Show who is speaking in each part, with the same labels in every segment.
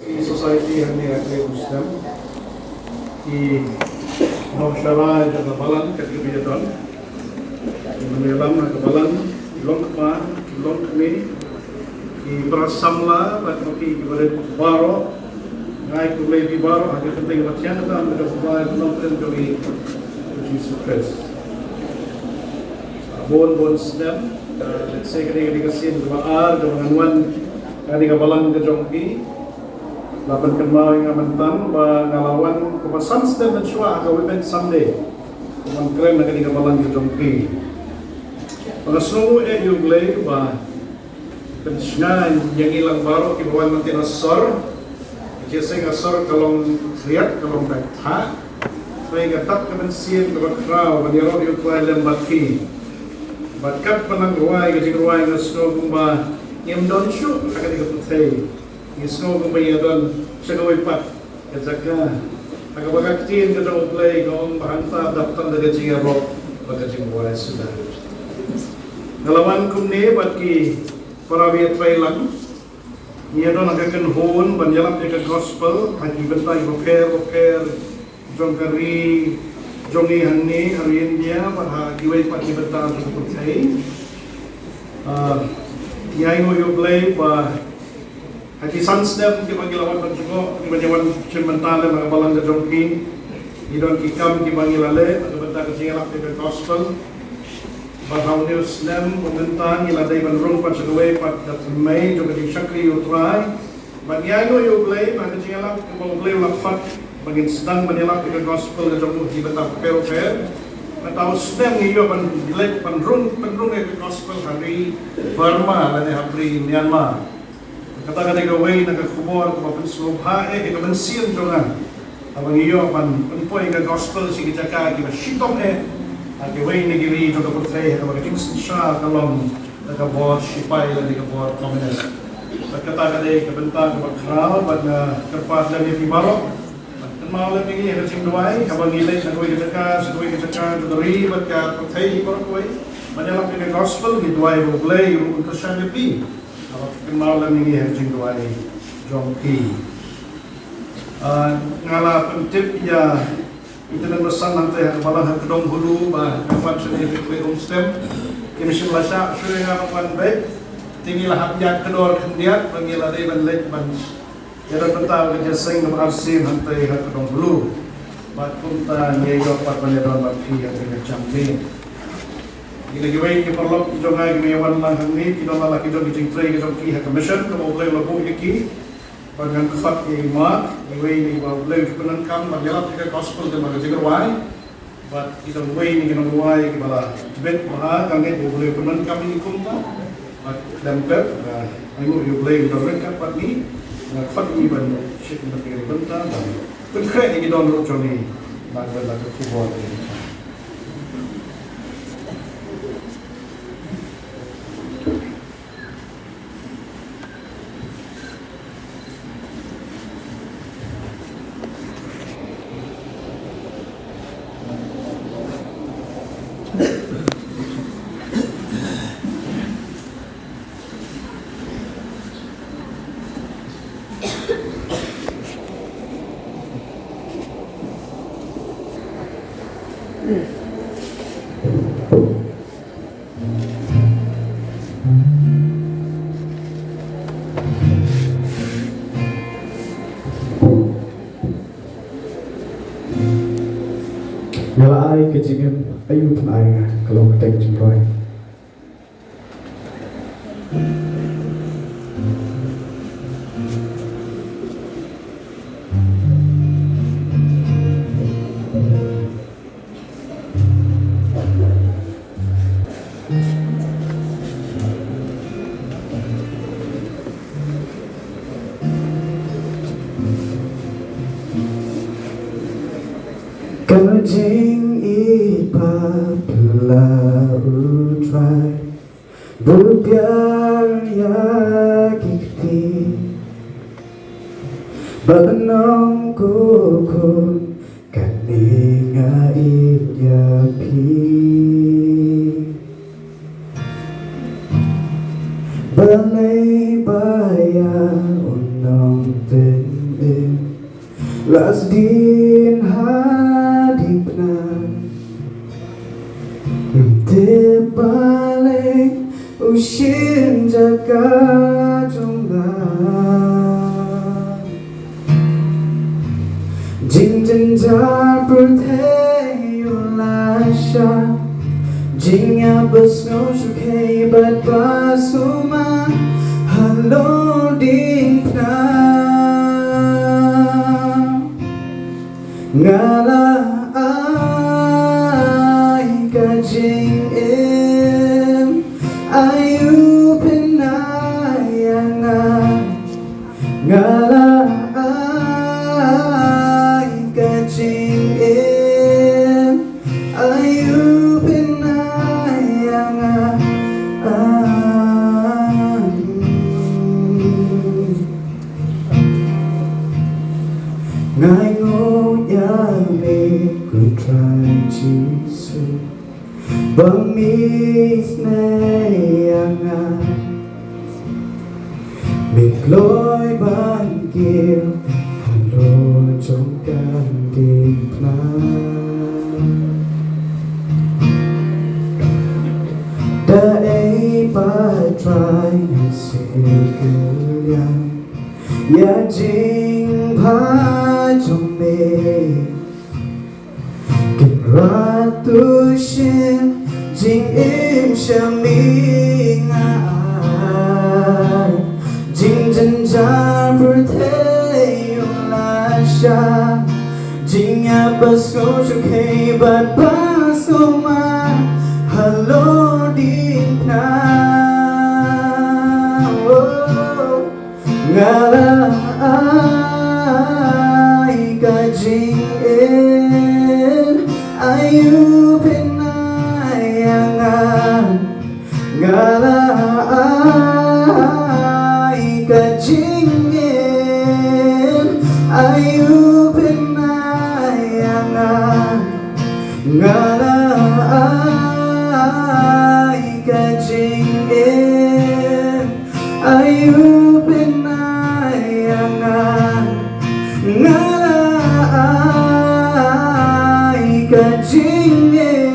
Speaker 1: di society yang ni Muslim di Nongshara jaga balan kegiatan menyelam kebalan longma longmi di berasamla bagi kepada baro naik kulai di baro ada penting macam kita ambil sebuah nonton dari Jesus Christ bon Islam let's say kini dikasih doa dengan wan kali kebalan ke jongki lapan kenal yang mentan ngalawan kepasan sedang mencuah ke women Sunday dengan keren kali kebalan ke jongki pengasno yung lay ba pensyan yang ilang baro kibawan nanti nasor kasi ngasor kalong lihat kalong kata may gatak kemensian kebakraw baniro yung tuwalan baki batkat panang ruway kasi ruway ngasno kumba yung don syu kakati kaputay ngasno kumba yung don siya gaway pat katsaka nakabagaktin ka daw play kung bahanta daptan daga siya rock bagajing ruway sudah ngalawan kumni bagi para biatway lang niya doon nagkakanhon banyalap niya ka gospel hagi bentay boker jongkari jongi hanni harian dia pada giway pati bentang seperti saya yai ngoyo play ba hagi sansdem di pangilawan panjugo di banyawan cimantale mga balang ka jongki di doon kikam di pangilale at bentang singalap niya ka gospel Bahaw News Slam pemerintahan iladai bandrung pat segawai pat datmai juga di syakri utrai bagiano yo play maka jingalak kebau play lafat bagin sedang menyelak ke gospel ke jombo di betap pero atau sedang iyo pan dilek pandrung ke gospel hari Burma dan hari Myanmar kata-kata gawai nakakubor ke papan slobha ke kemensian jongan abang iyo pan penpoy ke gospel si kijaka ki shitong Akiway ni gili juga portray kalau Kingston Shah kalau nakabot sipay lang nakabot communist. Pagkataka day kabenta kabakral pag kerpas lang yung ibaro. Pagkatama lang yung hanggang duway habang ilay sa kuwi kajaka to the reef at ka portray ibaro kuwi. Manyalang yung gospel ni duway rublay untuk siya nipi. Pagkatama lang yung hanggang duway jongki. Ngala pentip ya itu dan besan nanti yang kepala kedong hulu bah kapan sudah dikui homestem kini sebelasya sudah ngapain baik tinggilah hatiat kedor kendiat panggil ada ban lek ban jadi bentar kerja sing berarsin nanti kedong hulu bat punta nyeyo pat panedon baki yang kecampi ini giwai kiperlok jongai meyawan lang ni kidong lalaki dong kijing tray kijong ki commission kemo boleh labu iki bagian kefat imat, iway ni boleh penangkam bagian kita gospel dan bagian jigerway, but kita iway ni kita ruway kibala tibet maha kangge boleh penangkam ini kumta, but dempet, ayo boleh kita rekap pat ni, kefat iban shit kita kiri benta, penkret ini don rocok ni, bagian kubur ni.
Speaker 2: Ngala ai kejingen ayu pun ai kalau kita jengkoi. Kajing ipa pula utrai bugar ya kikti babenong kokon kaninga inyapi balay baya unong te in Las din hadip na Hindi balik Ushin jaga jungla Jing jin jar purte yulasha Jing ya basno shukhe bat basuma Halo ding na Ngala ay ka jing im Ayu pinayangan Ngala ay ka jing im Ayu pinayangan Ngai could try Jesus But mis nayanga Mikloy ban kêu Halo trong căn đêm na Đã ấy ba try ngày xưa cứ yang Ya jing pa trong mê Ratu shin jing im shami ngai jing jan jar purte yulasha jing ya basko shukhe bat basoma halo din na ngala ai ka jing Ayu pinayangan Ngala ay ka jingin Ayu pinayangan Ngala ay ka jingin Ayu pinayangan Ngala kajingin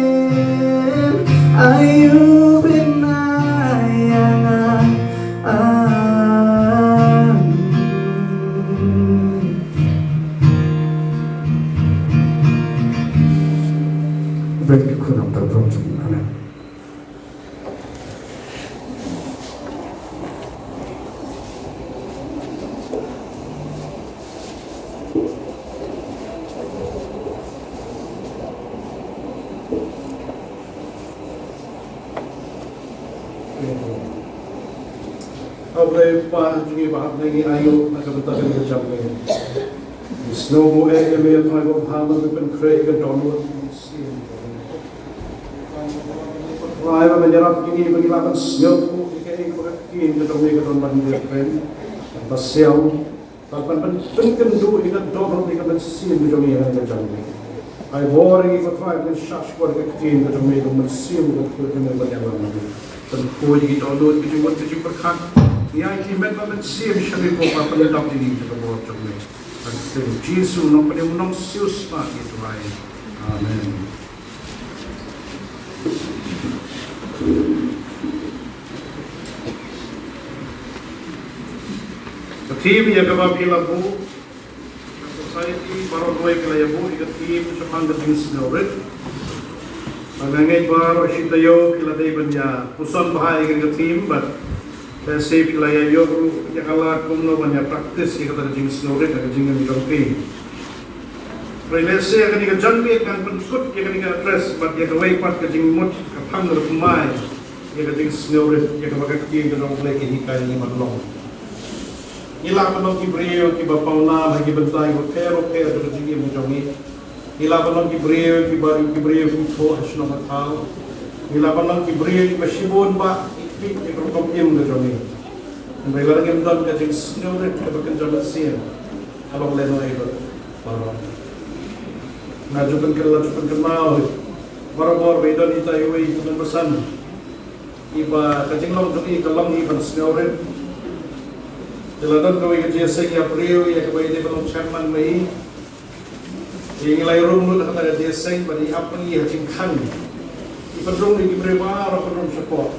Speaker 2: ayu pinayangan Berarti kurang terpenuh anak.
Speaker 1: Ablay pa jungi bahap nangi ayo nakabenta kan jam ni. Snow mo e me atay ko hama pen kray ka download sin. Rai ba menjarap kini mengilakan snow ko ikai ko kini ka dong ka don bandir pen. Tasyaw talpan pen do ika download ka ben sin mi jungi ka jam ni. Ai boring ko try kan shash ko ka kini ka jungi ka ben sin ko ka jungi ba jam ni. Pen ko iki download ki jungi ka jungi perkhan. Yang kimet ba mensim syari ko pa penetap ini kita buat jomne. Ante Yesus nom pada nom sius pa itu ai. Amen. Tim ya kaba pila bu society baru dua kala ya bu ikat tim sepang geding senoret. Mangangai baru sitayo kila dai banya pusan bahai ikat tim but Saya pilih yo yang kalah kumno banyak praktis kita ada jenis snorek ada jenis jongpi. Relasi akan ikan jangbi akan penkut akan ikan address, but yang kawai pat kejenis mut kapang rumai yang kejenis snorek yang kawakan kian kedong lagi hikai ni maklong. Ila penolong kibriyo kibapauna bagi bentai kero kero kejenis mujongi. Ila penolong kibriyo kuto asno matau. Ila penolong kibriyo kibashibun ba Yang berkompim ke jomni. Mereka lagi mendan ke jenis snorek ke bagian jalan siang. Kalau leno itu, baru. Ngajukan kenal. Baru beda di Taiwan itu dengan pesan. Iba kacing long tu i kalam i pan snorek. Jalan kau ikut jasa ya April ya kebaik dia belum chairman mai. Yang lain rumah nak kata jasa pada apa ni hacing kan. Ipadrong di berapa orang pedrong support.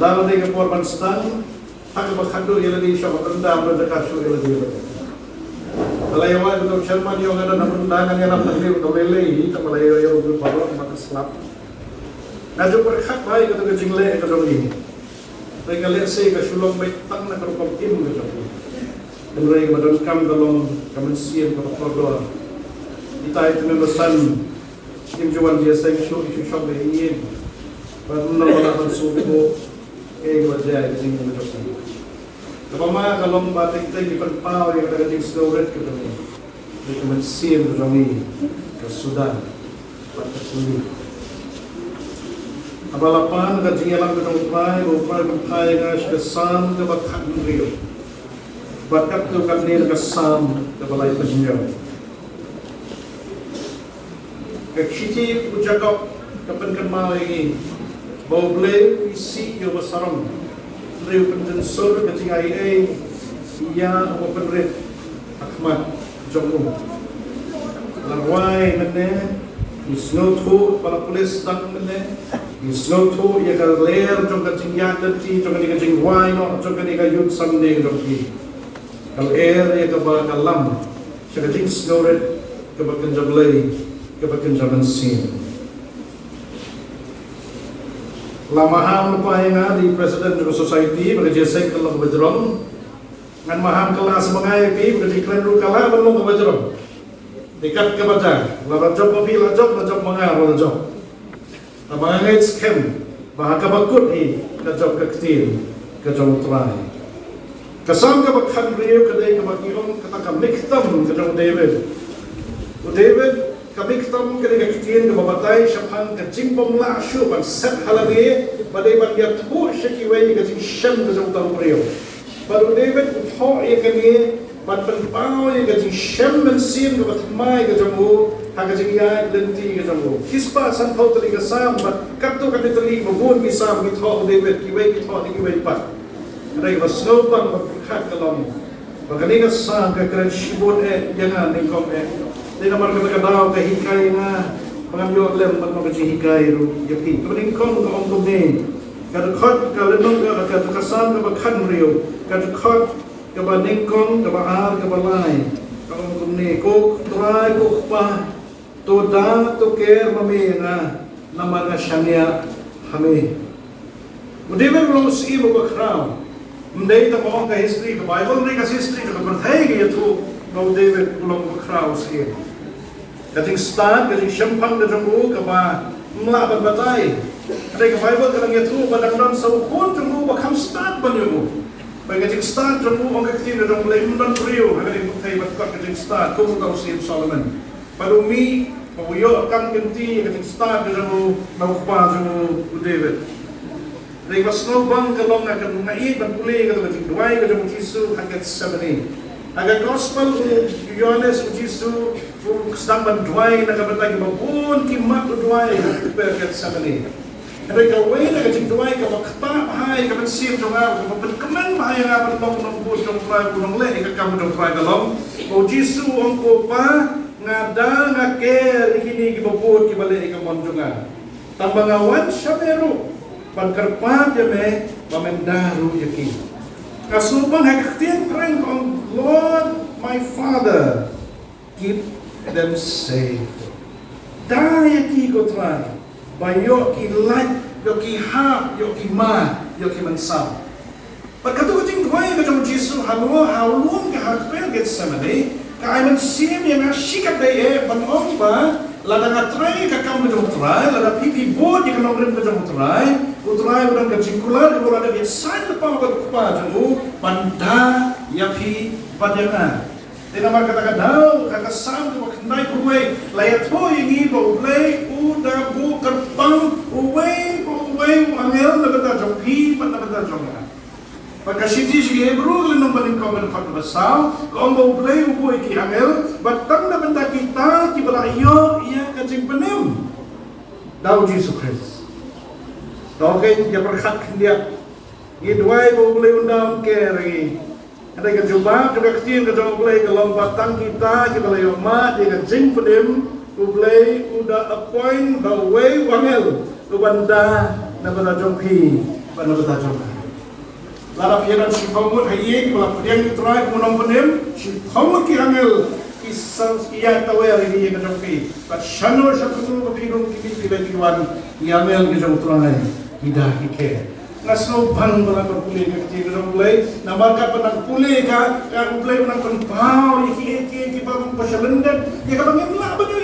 Speaker 1: Dalam dia kepor Pakistan, tak berkado ia lagi syok rendah berdekat syok ia lagi. Kalau yang awak betul chairman yang ada nama undangan yang nak beli untuk lele, tak boleh yang berparok maka selap. Ngaju berkat baik kata kecing le kata ini. Mereka lihat saya ke sulung baik tak nak berkom tim kata ini. Dan mereka berdengkam dalam kemensian kata kodor. Kita itu membesan tim jual jasa syok isu syok ini. Baru nak orang subuh wajah kecing kata ini. Kapama kalau batik kita di perpau yang ada kecing storet kata ini. Mereka kemensian kata ini ke Sudan. Batik sulit. Abalapan kecing yang kita upai ngas kesam ke bakat rio. Bakat tu kan ni kesam ke balai penjauh. Keciti ucakap kapan kenal ini. Bau boleh isi yo besaram. Rio penjensur kecing IA ia open Ahmad Jomu. Larwai mana isnotu para polis tak mana isnotu ia kaler jom kecing yang tadi jom kecing wai no jom kecing yud samde jom ki. Kal ia kebal kalam kecing snoret kebakan jablay kebakan jaman sin. Lamaham lupa yang di Presiden juga Society bagi jasa kalau kebejaran dengan maham kelas mengaiki bagi klan rukala belum kebejaran dekat kebaca lawan job mobil job mengar lawan job tamangai scam bahaka bakut ni ke job kecil ke job try kesam ke bakhan rio kedai ke bakion kata miktam ke job David kami ketemu ketika kecil ke babatai syapang ke jimbom la syu ban set halagi badai ban dia tu syakiwai ke jing syam ke jong tahu rio baru David utho ia kini ban penpau ia ke jing syam men sin ke batmai ke jong ha ke jing ya lenti ke jong kispa san thau tali ke sam bat kaptu kan tali mabun mi sam mi tho David kiwai ki tho ni kiwai pat rai ba snow ban ba khat kalom bagani ke sam ke kran shibun jangan ningkom Di nomor kata-kata ke hikai na pengambil lem mat mga hikai ru yapi. Kemudian kong ke ongkom ni kada khot ka lenong ka kada kasan ka bakhan rio kada khot ka ba ningkong ka ba ar ka ba lai ka ongkom ni ko try ko pa to da to care mami na namar na syania hame. Mudibe belum si ibu bakrao. Mendai ta mo ka history ka Bible ni ka history ka berthai ka yatu no David belum bakrao si. Kajing start, kajing syampang ke jenggu ke ba melabat batai. Kadai ke Bible kadang yaitu badang dan sahukun jenggu bakam start ban jenggu. Baik kajing start jenggu orang kecil jenggu boleh mundan priu. Kadai bukai batkot kajing start. Kumu kau sim Solomon. Pada umi pabuyo kam kenti kajing start jenggu naukpa jenggu David. Kadai pas nobang kalong akan ngai ban pulih kajing duai kajing Yesus hakat sabani. Agar gospel Yohanes Yesus sedang berdoai nak bertanya babun kimat berdoai berkat sakali. Mereka wei nak berdoai ke wakta hai ke mensir doa ke berkeman hai yang bertong nombor doa gunung le ke kamu doa dalam. Oh Yesus angko pa ngada ngake ikini ke babun ke balik ke monjongan. Tambang awan syameru bangkerpa jeme bamendaru yaki. Kasubang haktian prank on Lord my Father, keep them safe. Daya ki ko try, bayo ki light, yo ki hap, yo ki ma, yo ki mansam. Pagkatu ko ting duay ka jong Jesu halwa halun ka hakpen get samani, ka ay man sim yang asyikap day banong ba, lada nga try ka kam ka try, lada pipi bod yang kanong rin ka try. Utrai orang kecikular di bola dia sign lepas waktu kupa jemu panda yapi padangan. Tidak marah kata-kata kata sam tu kenai kuai layat ho ini bau play udah bu kerpang uai angel na benda jompi pada benda jomga. Pagkasiti si Hebrew lenong baling komen fat basau kau bau play uai ki angel batang na benda kita ki balayo ia kacing penim. Daud Yesus Kristus. Tahu dia berhak dia. Ini dua ibu boleh undang ke lagi. Ada yang jumpa juga kecil ke jauh boleh ke lompatan kita boleh mat dia jing pedim boleh udah appoint the way wangel ubanda na benda jompi benda benda jompi lara piaran si pamut haye kalau pedang try punong pedim si pamut ki angel kisah ia tahu yang ini ke jompi but shano shapunu kepidung kini pilih yamel ke jom tulangai tidak ike Nasno ban bala pulih ke kecil ke mulai namarka penang pulih ka mulai penang penpau iki pa pasalendan ya ka bangimla banyu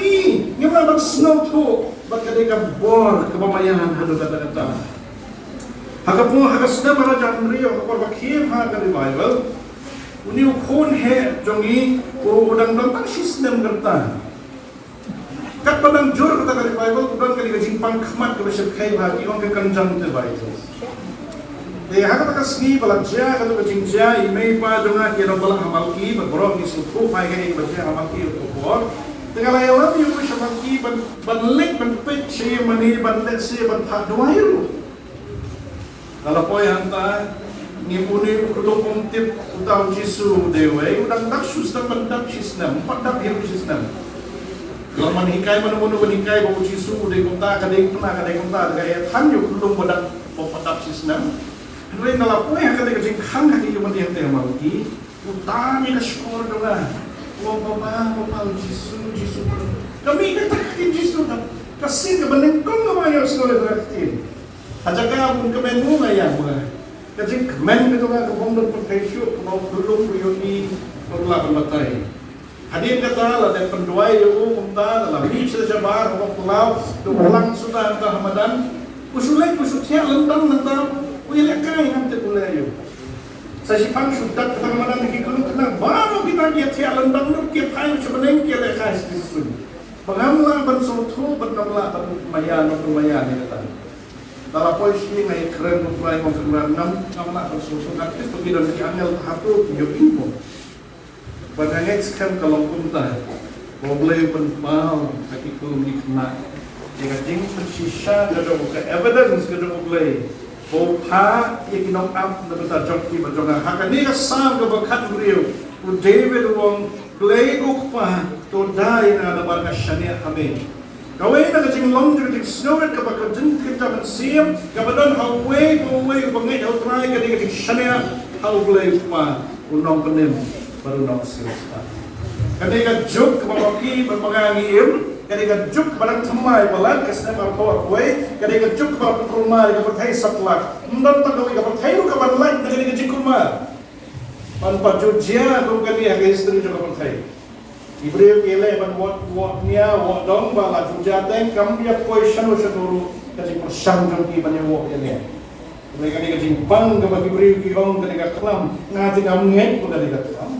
Speaker 1: ngimla bang snow to bakade ka bor ke pamayahan hadu kata hakapu hakasna marajan rio kapor bakhim ha ka revival uni khon he jongi ko udang dang system kerta kat padang jor kata revival udang kali gajing pangkhmat ke besar khai bagi ong ke kanjang te baik haka taka sni balajja kalau kecingja imei pa jonga kira bala hamalki berborong di suku pai ke baca hamalki itu bor tengah layar yang bisa hamalki banlek banpet si mani banlek si bantak dua euro kalau poy hanta ngipuni kudo kumtip utau jisu dewe udang dak sustam bandak sistem empat hiru sistem kalau manhikai manu manhikai bawa jisu de kota kadeng gaya tanjuk belum badang empat sistem Lain dalam poin yang kata kecil kang kaki cuma dia yang maluki, utami ke sekolah doa, papa Jisu, kami kata kaki Jisu kasih ke banding kong kemana sekolah doa kecil, aja kamu kemen bunga ya bunga, kecil kemen itu kan kebomber perkaisu, mau belum kuyoni perlah berbatai. Hadir kata lah dan pendoai itu kumta dalam ini sudah jabar, mau pulau, ulang sudah entah Ramadan, usulnya lentang. Wila kai nanti bulayo. Sa sipang sudat Ramadan ni kulung kena baru kita dia tialan bangun kita kai sebenarnya kita kai sesuatu. Pengamla bersuatu bernamla bermayan ni kata. Dalam posisi ngai keren mulai konfirmasi ngamla bersuatu nanti pergi dan diambil satu yo info. Badannya sekarang kalau kunta boleh penpal kaki kulung dikena. Jika jing persisa ada bukan evidence kada boleh. Bopa ikinong up na bata jokki bajonga hakani ka sam ka bakat rio u David wong play ukpa to dai na da barka shania ame kawai na kajing long jing snowet ka baka jin kita man siam ka badon haway bangai au try ka ding shania how play ukpa unong penem baru nong silsta kani ka jok ka bakki bermagangi im kani ka juk barang thamai balat kasna par power way kani ka juk par kurma ka pathai satlak ndon ta ka pathai ka balai kani ka jikurma pan pajujia ko kani ha history ka pathai ibreu kele ban what nia what dong bala jujate kam dia question usuru kani persang jong ki ban wo kene kani ka jimpang ka bagi ibreu ki hong kani ka klam ngati kam nget ko kani ka klam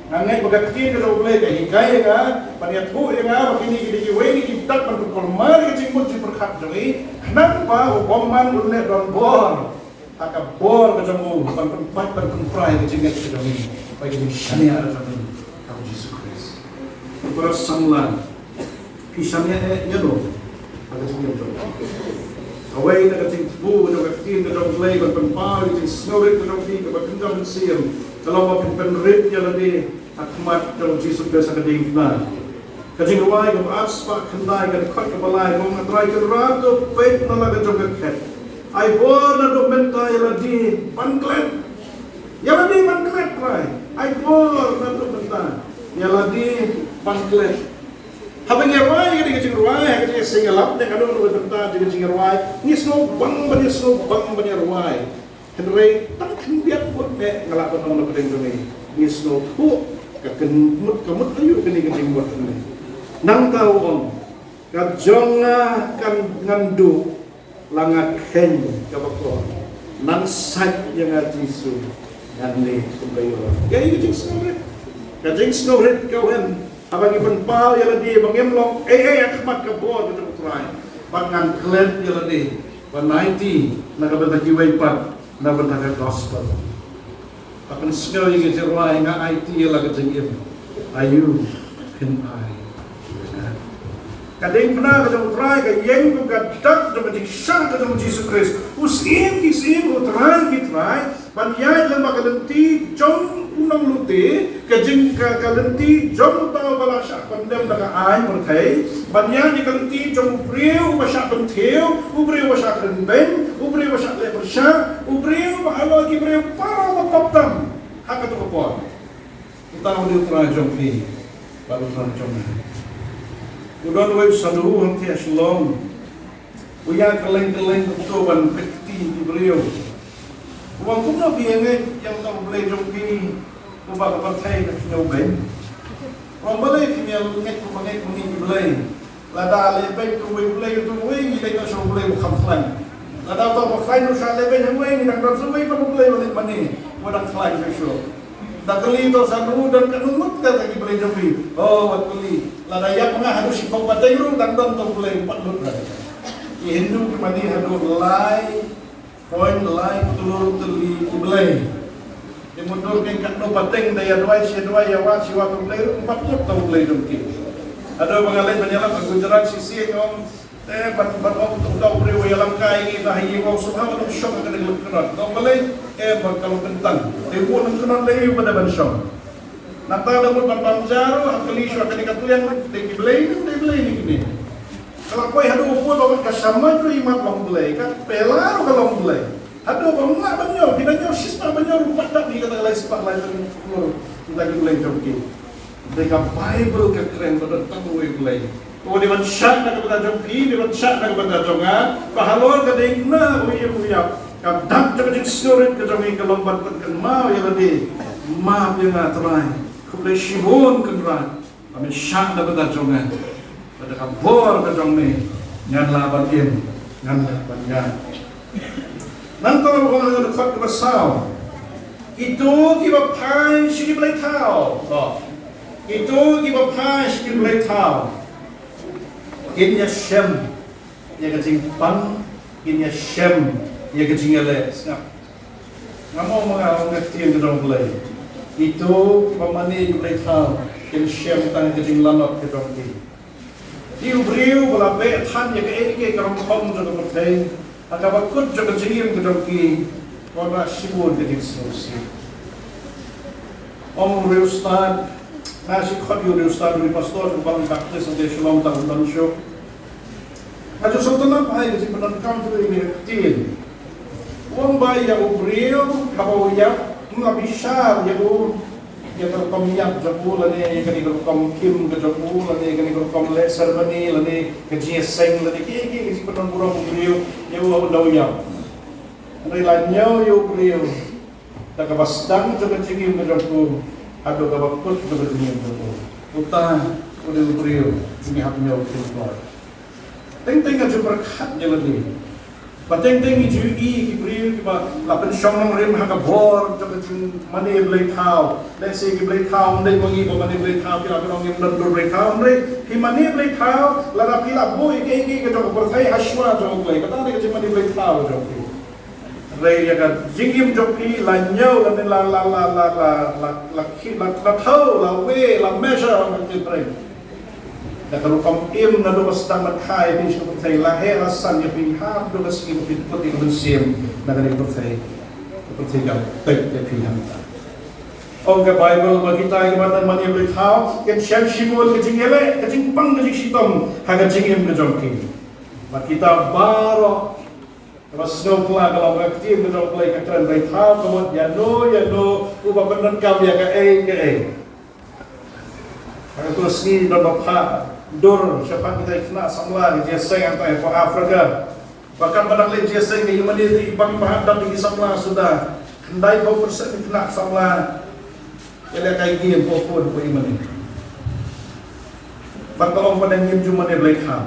Speaker 1: Angai baga kecil kalau boleh kayak hikai kan, paniat hu ya kan, begini gini gini kita perlu kolmar kecil pun berkat jadi, kenapa hukuman udah don bor, agak bor kecemu, bukan tempat berkumprai kecil kecil jadi, bagi jadi syariah jadi, kau Yesus Kristus, beras samlan, kisahnya ya dong, agak cengeng dong. Away na kecil bu, na kecil na boleh berkumprai kecil snorit na kecil, berkumprai siam. Kalau mau penrip ya lebih akmat kalau Yesus biasa keding na. Kajing ruai ko aspa kendai kan kot ke balai ko ngatrai ke rato pet na laga jong ket. Ai bor na do menta ya ladi panklet. Ya ladi panklet rai. Ai bor na do menta ya ladi panklet. Habang ya ruai ke kajing ruai ke singalap ne kado do menta ke kajing ruai. Ni snow bang bani ruai. Henry tak kendiat pun ngelak orang nak pedeng doni. Ni snow tu kemut ayu kini kecing buat ni. Nang kau om kajonga kan ngandu langat ken kabako. Nang sat yang ajisu ngani kumbayo. Kaya kecing snow red kawan. Abang iban pal ya ladi bangem akmat kabor betul try. Pangan klet ya ladi. 190 nakabenta kiway pat. Na bentaga gospel. Akan segala yang jeruai nga IT la kejengim. Ayu ken ai. Kadang pernah kadang try ka yeng ko gadak de syang kadang Jesus Christ. Usim kisim ko try ban yai lang makalenti jong unang luti kajing kalenti jom tahu bala syak kondem daga ay merkai banyak di kalenti jom ubriu basyak bentiu ubriu basyak renben ubriu basyak lebersyak ubriu bahalo ki ubriu para mapaptam hak itu kepon kita udah tera jom ni baru tera jom udon web sadu hanti aslom uya keleng ketuban pekti ubriu uang kumno bienge yang tahu boleh jom ni ubah partai nak nyobain. Orang boleh kimia ngek muni boleh. Lada lebih tu boleh tu boleh kita nak show boleh bukan plan. Lada tu bukan tu show lebih boleh ni nak rasa boleh pun boleh boleh mana. Bukan plan show. Dah kali tu satu dan kanunut kita lagi boleh jopi. Oh buat kali. Lada yang mengah harus sikau partai ru dan tu boleh empat lut. Hindu kemana hadu lai point lai telur teli boleh. Yang mundur ke kat no pateng daya dua ya wa siwa boleh empat puluh tahun boleh dongki. Ada mengalih menyalam Gujarat sisi yang bat untuk tahu beri wayalam kai ni dah ye wa subhanallah syok akan dilakukan. Tahu boleh kalau tentang ibu nak kena lagi pada bansyok. Nata ada pun banjar akali syok akan dikatulian boleh ni ni. Kalau kau ada pun bawa kasama tu imat long boleh kan pelar kalau boleh. Aduh, banyak banyak, kita sistem banyak rumah tak ni kata lain sebab lain kita boleh joki. Mereka Bible keren pada tahu boleh. Kalau di mana syak nak kepada joki, di mana syak nak kepada jonga, pahalor kadang na uya. Kadang jadi story kejongi kelompat mau ya lebih, maaf yang terai. Kepada shibun keberat, kami syak nak kepada jonga. Pada kabor kejongi, nyanlah batin, nyanlah banyak. Nanti orang yang dekat besar itu kita pai sih boleh tahu, itu kita pai sih boleh tahu. Ini Shem, yang kecing pan, ini Shem, yang kecing elek. Ngamo mengalami tiang kedong boleh. Itu pemani boleh tahu. Ini Shem tang kecing lanok kedong ti. Diu beriu bola be tan yang ke kerong kom juga bertai. Agak bakut juga jengim kedoki warna sibun kedik susi. Om Ustad, nasi khadi Ustad dari pastor kepala baptis di Shalom tahun show. Ada sultan apa yang dibenarkan tu ini kecil. Om bayi yang ubriu, kabau yang lebih besar yang terkomiak jabul lani yang kini terkom kim ke jabul lani yang kini terkom le sermoni lani kerja seng lani kiki kisi penon burung ubriu yang udah yang relanya yang ubriu tak kabastang juga cingim ke jabul ada kabakut juga cingim ke jabul utang udah ubriu ini haknya ubriu teng-teng aja berkatnya lagi pateng-teng itu ubriu kita lapan syong rem haka bor juga cing mani boleh tahu lesi boleh tahu ndai wangi mani boleh tahu kira kira orang yang boleh tahu ndai mani boleh tahu lara pila boy ke jauh berfai haswa jauh boleh kata dia cing mani boleh tahu jauh rei ya kan jingim joki lanyau la tahu la we la measure orang yang berfai dan kalau kamu nado sedang berkai di sini berfai lahir rasan yang pihak dua segi berfai bersiam negara berfai yang baik yang pihak. Orang Bible bagi kita gimana mana boleh tahu yang siap sibuk kecing elek kecing pang kecing sitom hanya kecing kejongki. Bagi kita baru kalau snowflake kalau aktif kita boleh keren boleh tahu kalau ya no ubah benar kau ya ke. Kalau terus ni dan bapa dur siapa kita kena samla dia sayang antai for Afrika. Bahkan pada lagi dia sayang ni mana di ibang bahadap di samla sudah kendai kau persen kena samla. Ia kai game popon ko iman ni. Bakal pada game cuma ni boleh tahu.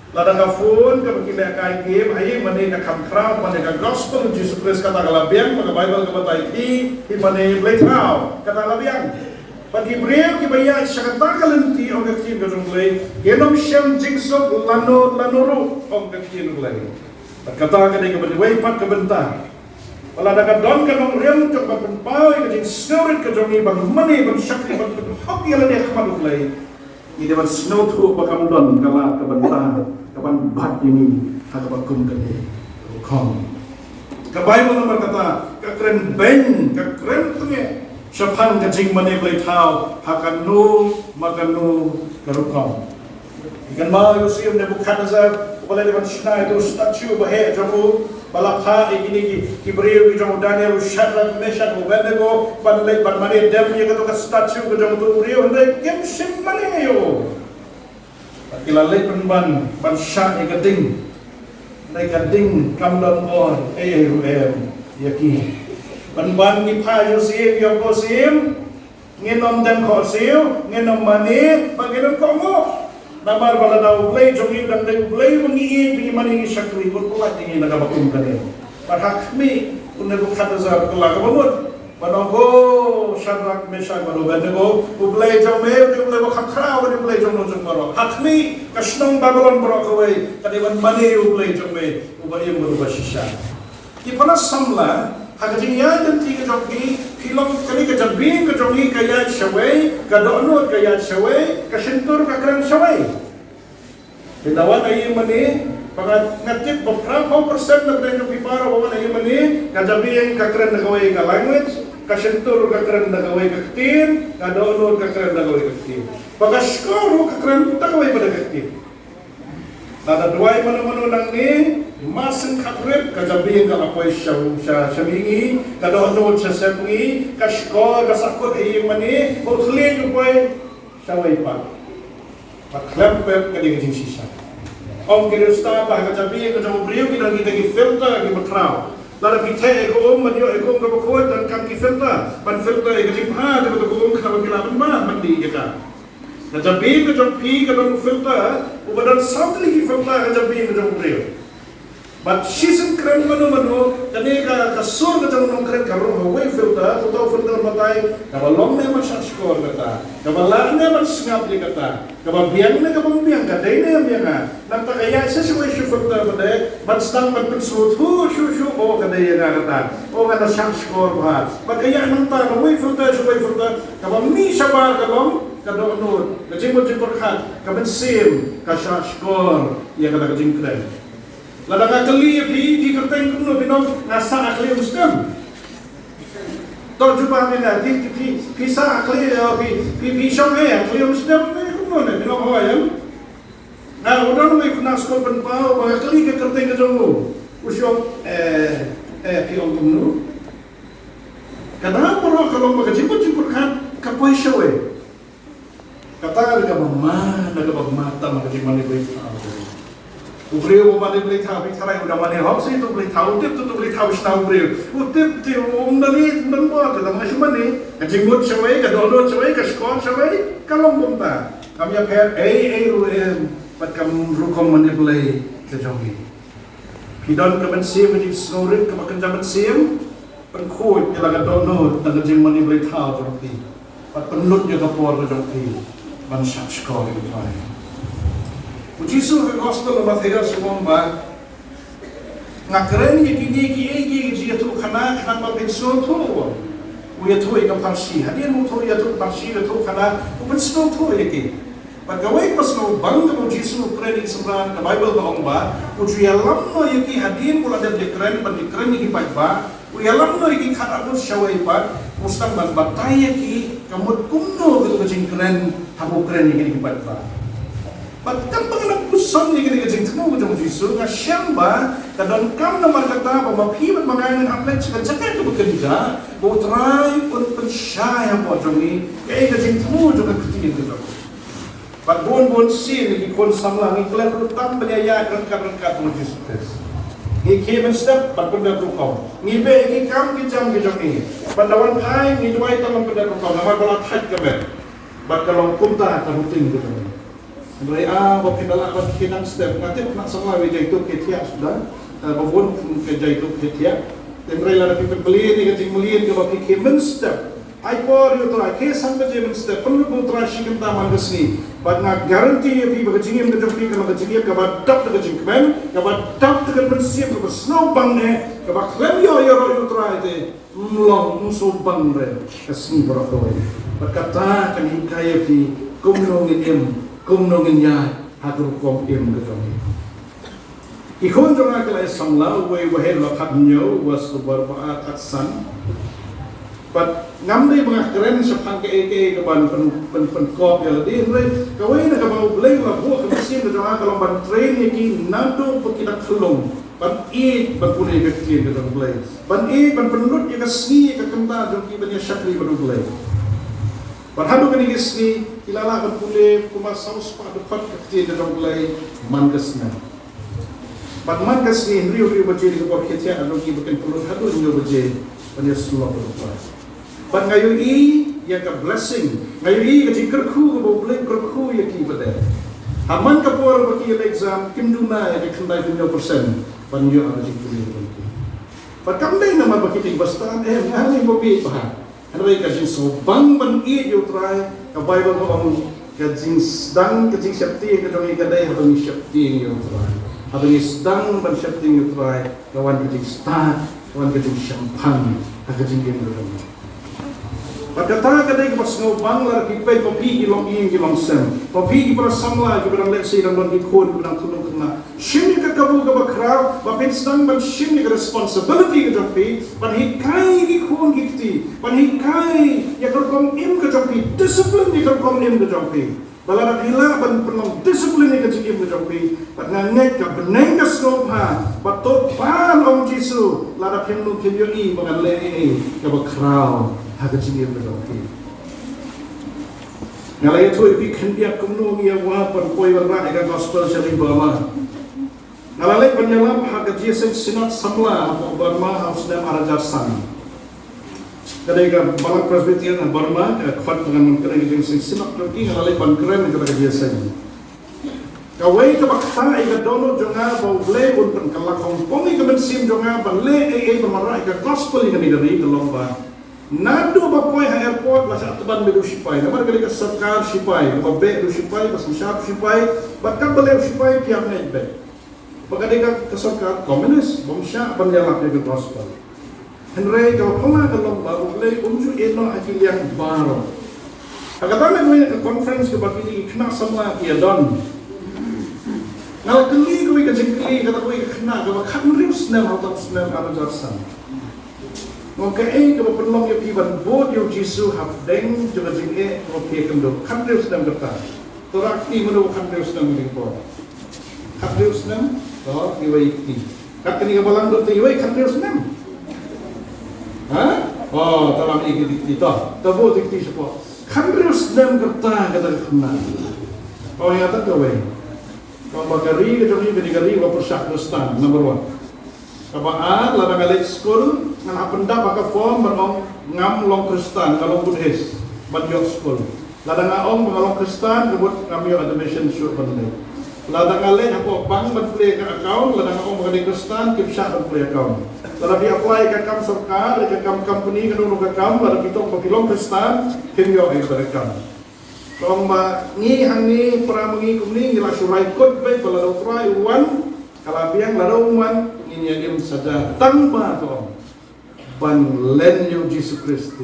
Speaker 1: Lada ka phone ka bagi kai game ai mani ka kam crowd mani ka gospel Jesus Christ kata kalabiang maka Bible ka batai i mani boleh tahu kata kalabiang. Bagi beliau kibaya syakata kalenti orang kecil ke junglai, genom syam jingsok lanuru orang kecil junglai. Kata kadai kepada waipat kebentar. Kalau ada kadon kadong rem cok bapen pau yang jing snorit ke jongi bang mani bang syakri bang hoki ala dia kemat junglai. Ini dapat snow tu bakam don kala kebentar kapan bat ini kata bakum kadai. Kom. Ke Bible nomor kata kekeren ben kekeren tengah. Siapang kajing mani boleh tahu hakan nu makan nu kerukam. Ikan mau Yusuf Nebukadnezar boleh dapat Shina itu statue bahaya jamu balapha ini kibriu jamu Daniel Shadrach Meshach Abednego banlek banmani dem yang itu statue jamu tu riu hendak game sim mani yo. Kilalek penban ban syah gading nai gading kamdan on yaki ban ni pa Yosef yo kosim ngenom dan kosim ngenom mani bagenom kongo namar bala dau play jongi dan dai play mengi pingi mani syakri pun kuat ini naga bakum kane parak mi unne Nebukadnezar kala kabut Banonggo Shadrach Meshach Abednego ublay jome ublay bakhakhra ublay jom nojong baro hakmi kashnong Babylon baro kawai kadiban mani ublay jome ubayim berubah shisha ki panas samla hagajing ya dan tiga jogi filong kali kajabing kajongi kaya shawai kadono kaya shawai kasentur kakran shawai Pindawan ay mani pangat ngatip berapa persen dari pipara bawa ay mani kajabing kakran nakawai ka language kasentur kakran nakawai ka ktin kadono kakran nakawai ka ktin pagaskoro kakran nakawai pada ktin Nada duai manu-manu nang ni masin kakrip kajabing kalapoi syamingi kadono sasepungi kaskor kasakut ay mani botli jupoi syawai pa Paklap pep kadi kajing sisa. Om kiri ustaz bah kacapi kajang beriu kita ki filter ki bakrau. Lara kita eko manyo eko kabakot dan kam ki filter. Pan filter kajing ha de ko ka kilaban ma mandi kita. Kacapi kajang pi kajang filter ubadan sautli ki filter kacapi kajang beriu. But season keren manu kani ka kasur kajang nong keren karo hawi filter atau filter matai kabalong ne man skor kata. Kabalan ne man singap di kata. Kababiang na kababiang kaday na yung biang nang takaya sa situation filter pada badstang magpensut shu o kaday nga kata o nga nasyang score ba magkaya nang ta way filter kabami siya ba kalong kadoonod kajimod jimporkat kabensim kasya score iya kata kajing kren lada nga kali di kerteng kuno binog nasa akli muslim to jumpa na di sa akli pi syong akli muslim mana bilang apa ya? Nah, udah nunggu ikut naskah penpau, bahkan kali ke kertas ke jauh, usyok pion tumnu. Kadang orang kalau mereka jemput kan kapoi syawe. Kata ada mama, ada mata mereka jemput beli tahu. Ubriu mana beli tahu, bicara udah mana hak sih tu beli tahu, tu beli tahu tahu ubriu. Utip tu umdali membuat, tapi macam mana? Jemput syawe, kadang syawe, kaskon syawe, kalau bumpa. Kami apa? Pat kam rukom manipulay kejongi. Hidon kaman sim di snorit kamakan jaman sim pengkut kailangan donot dan kajing manipulay tao jongti. Pat penut dia kapor jongti. Man shach ko itu ay. Ujisu ke gospel ng Matthew sumamba ngakren yiki dia tu kana mapinso tu. Uya tu ikam parsi. Hadian mo tu ya tu parsi tu kana upinso tu yiki. Pagawai pas no bang mo Jisu kredit semran ka Bible ba ong ba uyalam no yaki hadin mula da dekren ban dekren yaki ba uyalam no yaki kharabut syawai pa mustam ban batay yaki kamut kumno gitu kajingkren habu kren yaki ba batam panganak puson yaki kajingtmo mo Jisu nga syamba kadon kam na markata ba mapibat mangangan aplet sa jakay to bekerja bo try un pensyaya po jongi kay kajingtmo jo kaktiin to Pat bon sin ikon samlang iklan rutam benyaya rengkat mo Jesus Christ. Ikimen step pat penda rukom. Ngibe ikam kijam ni. Pandawan hai ni duai tamang penda rukom. Nama bala thaj kabe. Bat kalong kumta taruting gitu. Mulai ba pinala bat kinang step ngati nak sama wejai tu ketia sudah. Babon kejai tu ketia. Temrai la people beli ni kajing meliin ke bab ikimen step. Ai por yo tra ke sambe jemen step perlu putra shikim taman gesni. But na guarantee if you begin to do people begin to about top the begin men about top the prinsip of snow bang ne about when you try the long so bang re kasni barakoy berkata kan hikayat di kumnongin ya hatur kom im ketoni ikon jona kala samla we wahel wakat nyo was the barbaat atsan But ngamde mga keren sa pangke-eke kaban pen-pen-pen-kop ya ladi re kawai na kabang ublay la buo kamasin na janga kalong ban train yaki nado pagkinak tulong ban i ban punay bekti ka ublay ban i ban penlut ya kasni ka kanta jong ki ban ya syakli ban ublay ban hadu kani kisni kilala ban pule kumasaus pa depan bekti ka ublay man kasna ban man kasni riu baje ka porketia ado ki bakin pulut hadu nyo baje ban ya sulap ublay. But ngayon yang ka blessing, ngayon ka kerku ka boleh kerku ya ki pada. Haman ka por baki exam kimduna ya kandai 50%, banyo ada jikuli baki. But kamdai nama baki ting basta ngali bobi bah. Hanai ka jing so bang ban yo try ka Bible mo ang ka jing sedang ka jing syapti ka dong ikadai habang syapti yo try. Habang sedang ban syapti yo try kawan ka jing start, kawan ka jing champagne, ka jing game dong. Pagkatara kadai kepas ngobang lar kipai papi kilong ing kilong sem papi para samla ki barang let's say dan ban dikon barang tulung kena shimmi ka kabu ka bakraw bapin sedang ban shimmi ka responsibility ka jampi ban hikai ki kon kiti ban hikai ya kerkom im ka jampi discipline ni kerkom im ka jampi balara hila ban penong discipline ni ka jikim ka jampi ban ngangai ka beneng ka snobha batot pan ong jisu lara pinu kibyo i bangan le ka bakraw haga sini berdoa. Ngalai itu ibi kendia kumnu ia wapan koi warna ega gospel syari bama. Ngalai penyalam haga jiesen sinat samla apa Burma harus dalam arajarsan. Kadai ka balang presbyterian Burma kuat dengan mengkena jiesen sinat lagi ngalai pangkeren kepada jiesen. Kawai ka bakta ega dono jonga bau ble un pen kalakong pongi kemensim jonga bale pemarah ega gospel yang dari lomba. Nado bapoy ha airport masa teban bedu sipai namar kali ka sarkar sipai babe du sipai pas syap sipai bakal bele sipai piak naik be bagade ka sarkar komunis bomsya panjalak de gospel henry ka pala ka lomba bele unju eno akiliang baro agata me ka conference ka bakili kena sama kia don ngal kali ko ka jengkli ka ko kena ka kan rius na hotap snam arajarsan Mungkin kalau perlu yang piban bod yang Yesus habdeng juga jengke kopi kendo kandil sedang berta. Torakti menurut kandil sedang berikut. Kandil sedang, oh iwaiti. Kat ni kabalang berta iwai kandil sedang. Hah? Oh, dalam ikut itu. Tahu dikti siapa? Kandil sedang berta kata kena. Oh yang tak kawai. Kau bakari kecuali benigari wapersak Kristen number 1. Kabaan ladang alik school ngan apenda baka form menong ngam long Kristen ngalong Buddhis banjok school ladang aong mengalong Kristen kebut kami admission shoot bende ladang alik apa bang play ka account ladang aong mengalih Kristen kipsya play account ladang di apply ka kam sarkar ka kam company kadung ka kam ladang kita pakilong Kristen kimyo ay berekam kong ba ni hangi para mengi kumni ngila surai kod bay balado try one kalabiang lado one ini yang saja tanpa tu ban len yo Yesus Kristus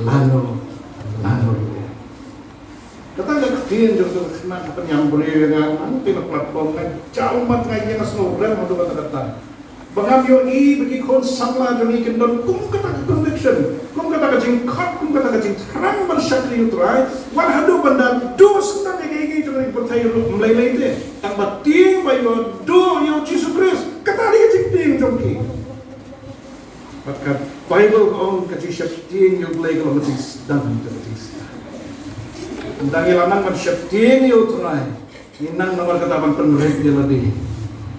Speaker 1: lano kata nak tin jo tu kena penyambri dengan mungkin platform kan jauh mat ngai yang snowbrand hadu kata bangam yo i bagi kon samla jo ni kendon kum kata conviction kum kata jingkat kum kata terang ban syakli utrai wan hadu banda dos nang ege jo ni percaya lu melai te tang bating bayo do yo Yesus Kristus kata dia cipting jongki. Maka Bible kong kaji syapting yung play kalau mati sedang tertis. Tentang ilaman man syapting yung tunai. Inang nomor katapan penulis dia lagi.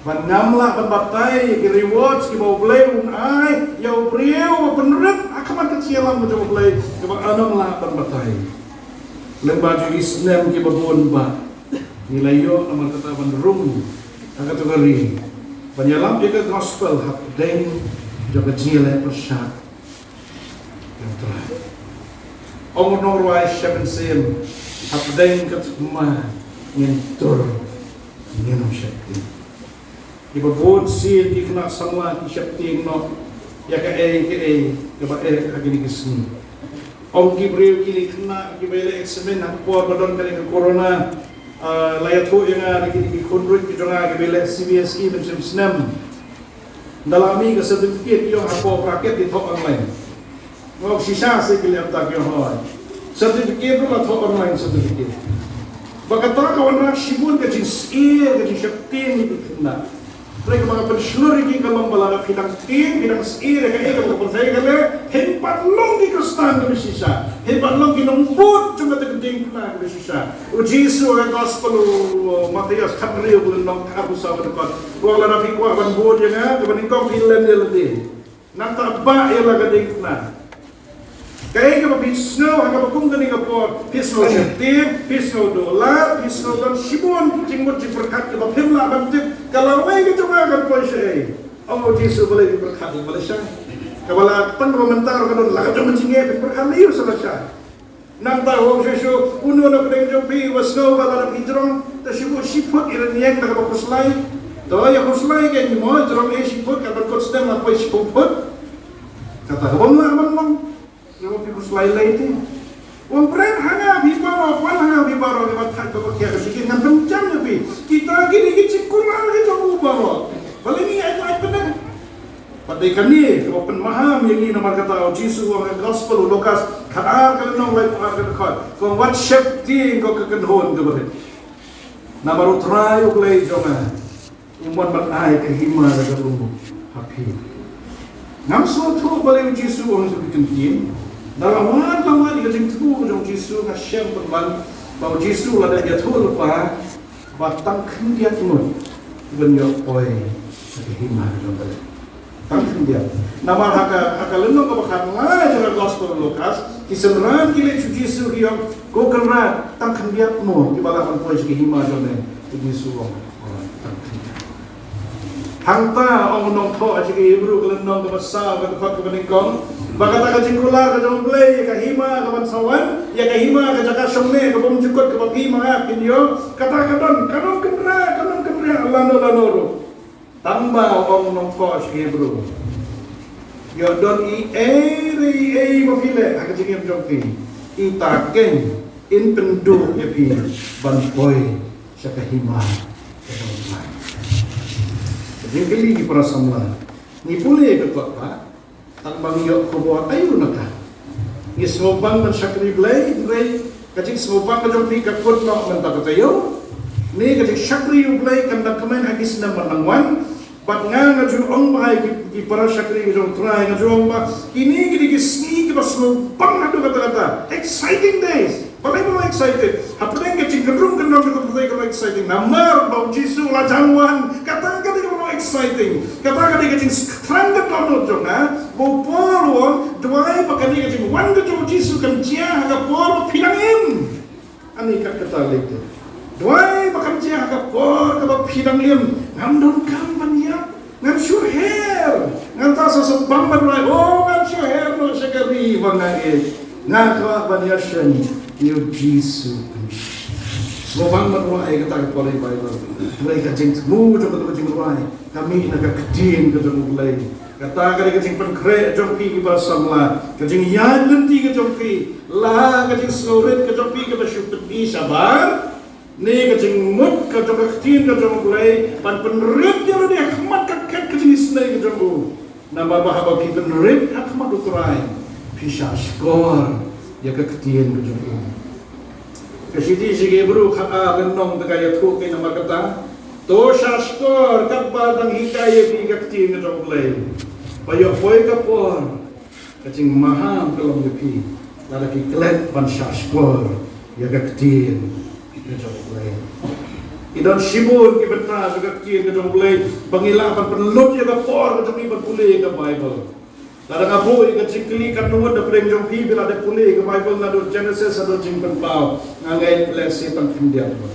Speaker 1: Pangamla panbatay ki rewards ki mau play unai yau prieu penulis akaman kecilan mo jong play kabang anong la panbatay. Lembaju Islam ki babon ba. Nilayo nomor katapan rum kategori. Penyalam juga gospel habdeng juga jile persyak yang terakhir. Omor norway syabin sim habdeng ketma nyentur nyenum syakti. Iba bod sil ikna sama ki syakti no ya ka ba agini kisni. Om ki breu ki ikna ki bele eksemen akpor badon kali ke corona layat ho yang ada di konrut kita orang kebela CBSE macam senam dalami ke sertifikat yang apa rakyat di top online ngok sisa sekalian tak yang hoi. Sertifikat tu lah thok online sertifikat. Bagata kawan nak sibun ke jenis ke jenis syaktin itu kena. Mereka mga pensyur ini kalau membalas pinang tin, pinang seir, kaya kalau percaya kali hebat long di Kristen kami sisa, hebat long di nombut cuma tergedeng kena kami sisa. Uji Yesus ang gospel Matias Kamriyo bulan long kabu sa depan. Wala na fikwa ban bod yang ah, kemudian kau filan dia lebih. Nanta ba ia lah gedeng kena. Kaya kalau pisno, hanya bakum kani kapor pisno setim, pisno dolar, pisno dan sibon, jingmut diberkat ke bapim lah bantip. Kalau mereka cuma akan poisai, Allah Yesus boleh diberkat di Malaysia. Kalau tan komentar kalau laga cuma jingge diberkat liu selesai. Nanta Allah Yesus uno nak kedeng jopi wasno kalau ada hijrong, tersibuk siput iraniak nak bagus lain. Doa yang bagus lain kan mau hijrong siput kalau kau sedang apa siput. Kata kamu lah abang. Yung pikus lain-lain itu, orang brand hanya bibaro, pan hanya bibaro, lewat tak kebahagiaan sikit dengan bencam tapi kita gini kita kurang kita ubaro, paling ini apa benar? Pada ikan ni, open maham yang ini nama kata Yesus orang gospel Lukas, kadar kalau nong lain orang kata kau what shifting kau kekenhon kepada, nama rutrai uklay jangan, umat berai kehima dekat rumah, happy. Namso tu boleh Yesus orang seperti dalam lawan di kajing tu jong Yesus ngasem perban bahwa Yesus ada dia tu lupa batang kendia tu benyo oi hima jong balik tang kendia nama haka lenong ka bakan la jong gospel Lukas kisemran kile Yesus yang go kenra tang kendia tu di balakan poi hima jong Yesus tang kendia hangta ong nong tho aja Hebrew kelenong ka basa ka tempat kebeningkong Baka taka jingkula ka jong play ka hima ka bansawan ya ka hima ka jaka syomne ka bom jukot ka papi mga pinyo kata kadon kanong kenra lano tamba ong nong ko Hebrew yo don ei mafile ka jingem jong pi itaken in pendu ya pi ban boy sa ka hima ka jong play jadi kali para samla ni pulih ka pa tak bangyo ko buat ayo naka ni sobang man syakri blay kajik sobang ka jong pi ka kot no man ta tayo ni kajik syakri blay kan dak kemen agis na manangwan bat nga nga ju ong bahay ki para syakri ka jong try nga ju ong ba ini gidi gisni ki bas sobang ado kata exciting days palay mo excited hapeng ka cingkadrum kan no ka patay ka exciting namar ba Jesu la jangwan kata ka di mo exciting kata ka di ka cing stranda to jong na bo polo duai pakani ka cing wan ka jong Jesu kan cia ka polo pinangin ani ka kata lete duai pakan cia ka polo ka pinanglim ngam don kam banya ngam sure hair ngam ta so bamba duai oh ngam sure hair no shakari bangai ngaka banya shen you Jesus. Semua menuai kata kepada Bible. Mereka jeng temu jom betul jeng menuai. Kami nak kedin ke jom mulai. Kata kali kejeng penkre jom pi ke samla. Kejeng yan nanti ke jom pi. Lah kejeng snoret ke jom pi ke bersyukur pi sabar. Ni kejeng mut ke jom kedin ke jom mulai. Pan penrep dia lu dia khmat kat kejeng isnai ke jom. Nama bahaba pi penrep khmat uturai. Pisah skor. Ya keketian berjumpa. Kesidi sige bro kaka genong tegaya tu ke nama kata. Dosa skor kapal tang hikaya pi keketian berjumpa. Payo boy kapor. Kacing maham kalau mepi. Lada ki klet ban skor. Ya keketian berjumpa. Idan sibun ki benar keketian berjumpa. Bangilapan penelut ya kapor berjumpa pulih ke Bible. Lada ngaboy ka cikli kan nuwad da prem jong pi bila da pulih ka Bible na do Genesis ado jingpan pau ngangai blessing pang kindia do.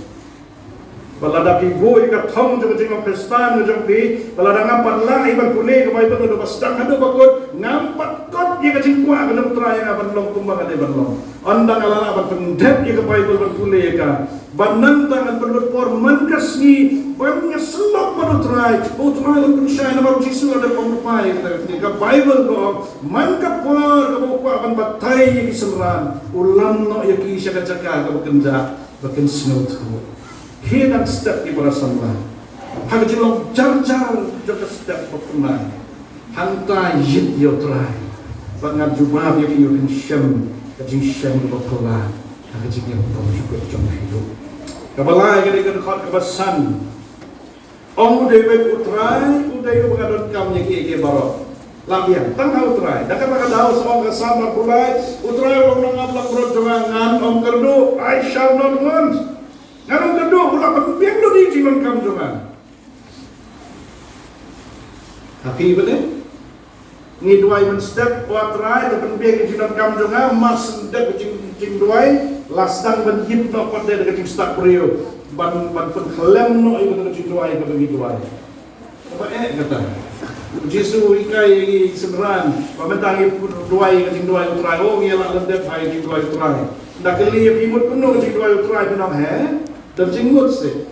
Speaker 1: Bala da pi boy ka thong jong jing Kristan jong pi bala da ngapat la iban pulih ka Bible do basdang ado bakot ngampat kot ye ka jingkwa ka nam tray nga ban long kumbang ade ban long. Andang ala ban pendep ye ka Bible ban pulih ka banan tangan perlut por mankasni banyak selok pada try lang pensay na baru Yesus ada pemupay ka Bible ko mangka por ka buka akan batay yung kisamran ulam no yung kisya katsaka ka bakanda bakan snow to hinang step di para samla hagajilong jar-jar jaka step bakunay hanta yit yo try Bangat jumlah yang iurin syam, kajing syam berpola, kajing yang pun juga jom hidup. Kabalai kita dekat kebasan. Om udah utrai mengadon kam yang kiki barok. Labian, tangkau utrai. Dah kata tahu semua kesan berpulai. Utrai orang ngablang berjongan om kerdu. I shall not want. Ngan om kerdu ulah penbiang do di cilon kam jongan. Tapi betul. Ni duai men step utrai tu penbiang di cilon kam jongan mas step cing duai lasdang ben hip no pada dekat cing start brio. Ban pengkelem no ibu tu cing duai ke bagi duai. Apa kata? Jisu ikai lagi seberan, pementang ibu duai ke cing duai utrai. Oh ialah lendep hai cing duai utrai. Dah keli imut penuh ke cing duai utrai penam he, dan cing mut se.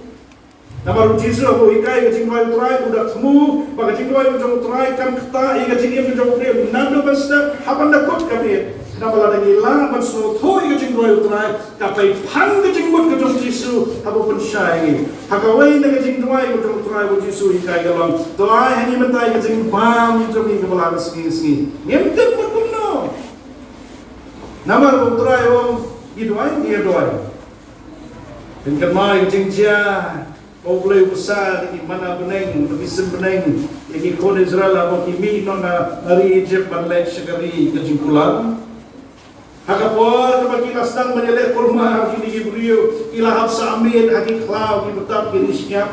Speaker 1: Nama Jisu aku ikai ke cing duai utrai udah temu, bagi cing duai macam utrai kan kita ikai cing ibu macam dia. Nado besar, hapan dah kot kami. Nama lagi lah, masuk thoi ke cing duai utrai, tapi pan ke cing mut ke cing Jisu, hapu pensyai. Hakawai ke cing duai ke cing utrai ke Jisu ikai galong. Doai hanya mentai ke cing bam itu ni kepala meski. Nyemtek mut kumno. Nama utrai om iduai dia doai. Dan kemai ke cing dia, kau boleh besar di mana beneng, berisen beneng. Yang ikut Israel apa kimi nona hari Egypt banlek sekali ke cing pulang. Hakapor kapag kinasdang manyalit kurma kini gibriyo ilahap sa amin haki klaw kibutab kinisnya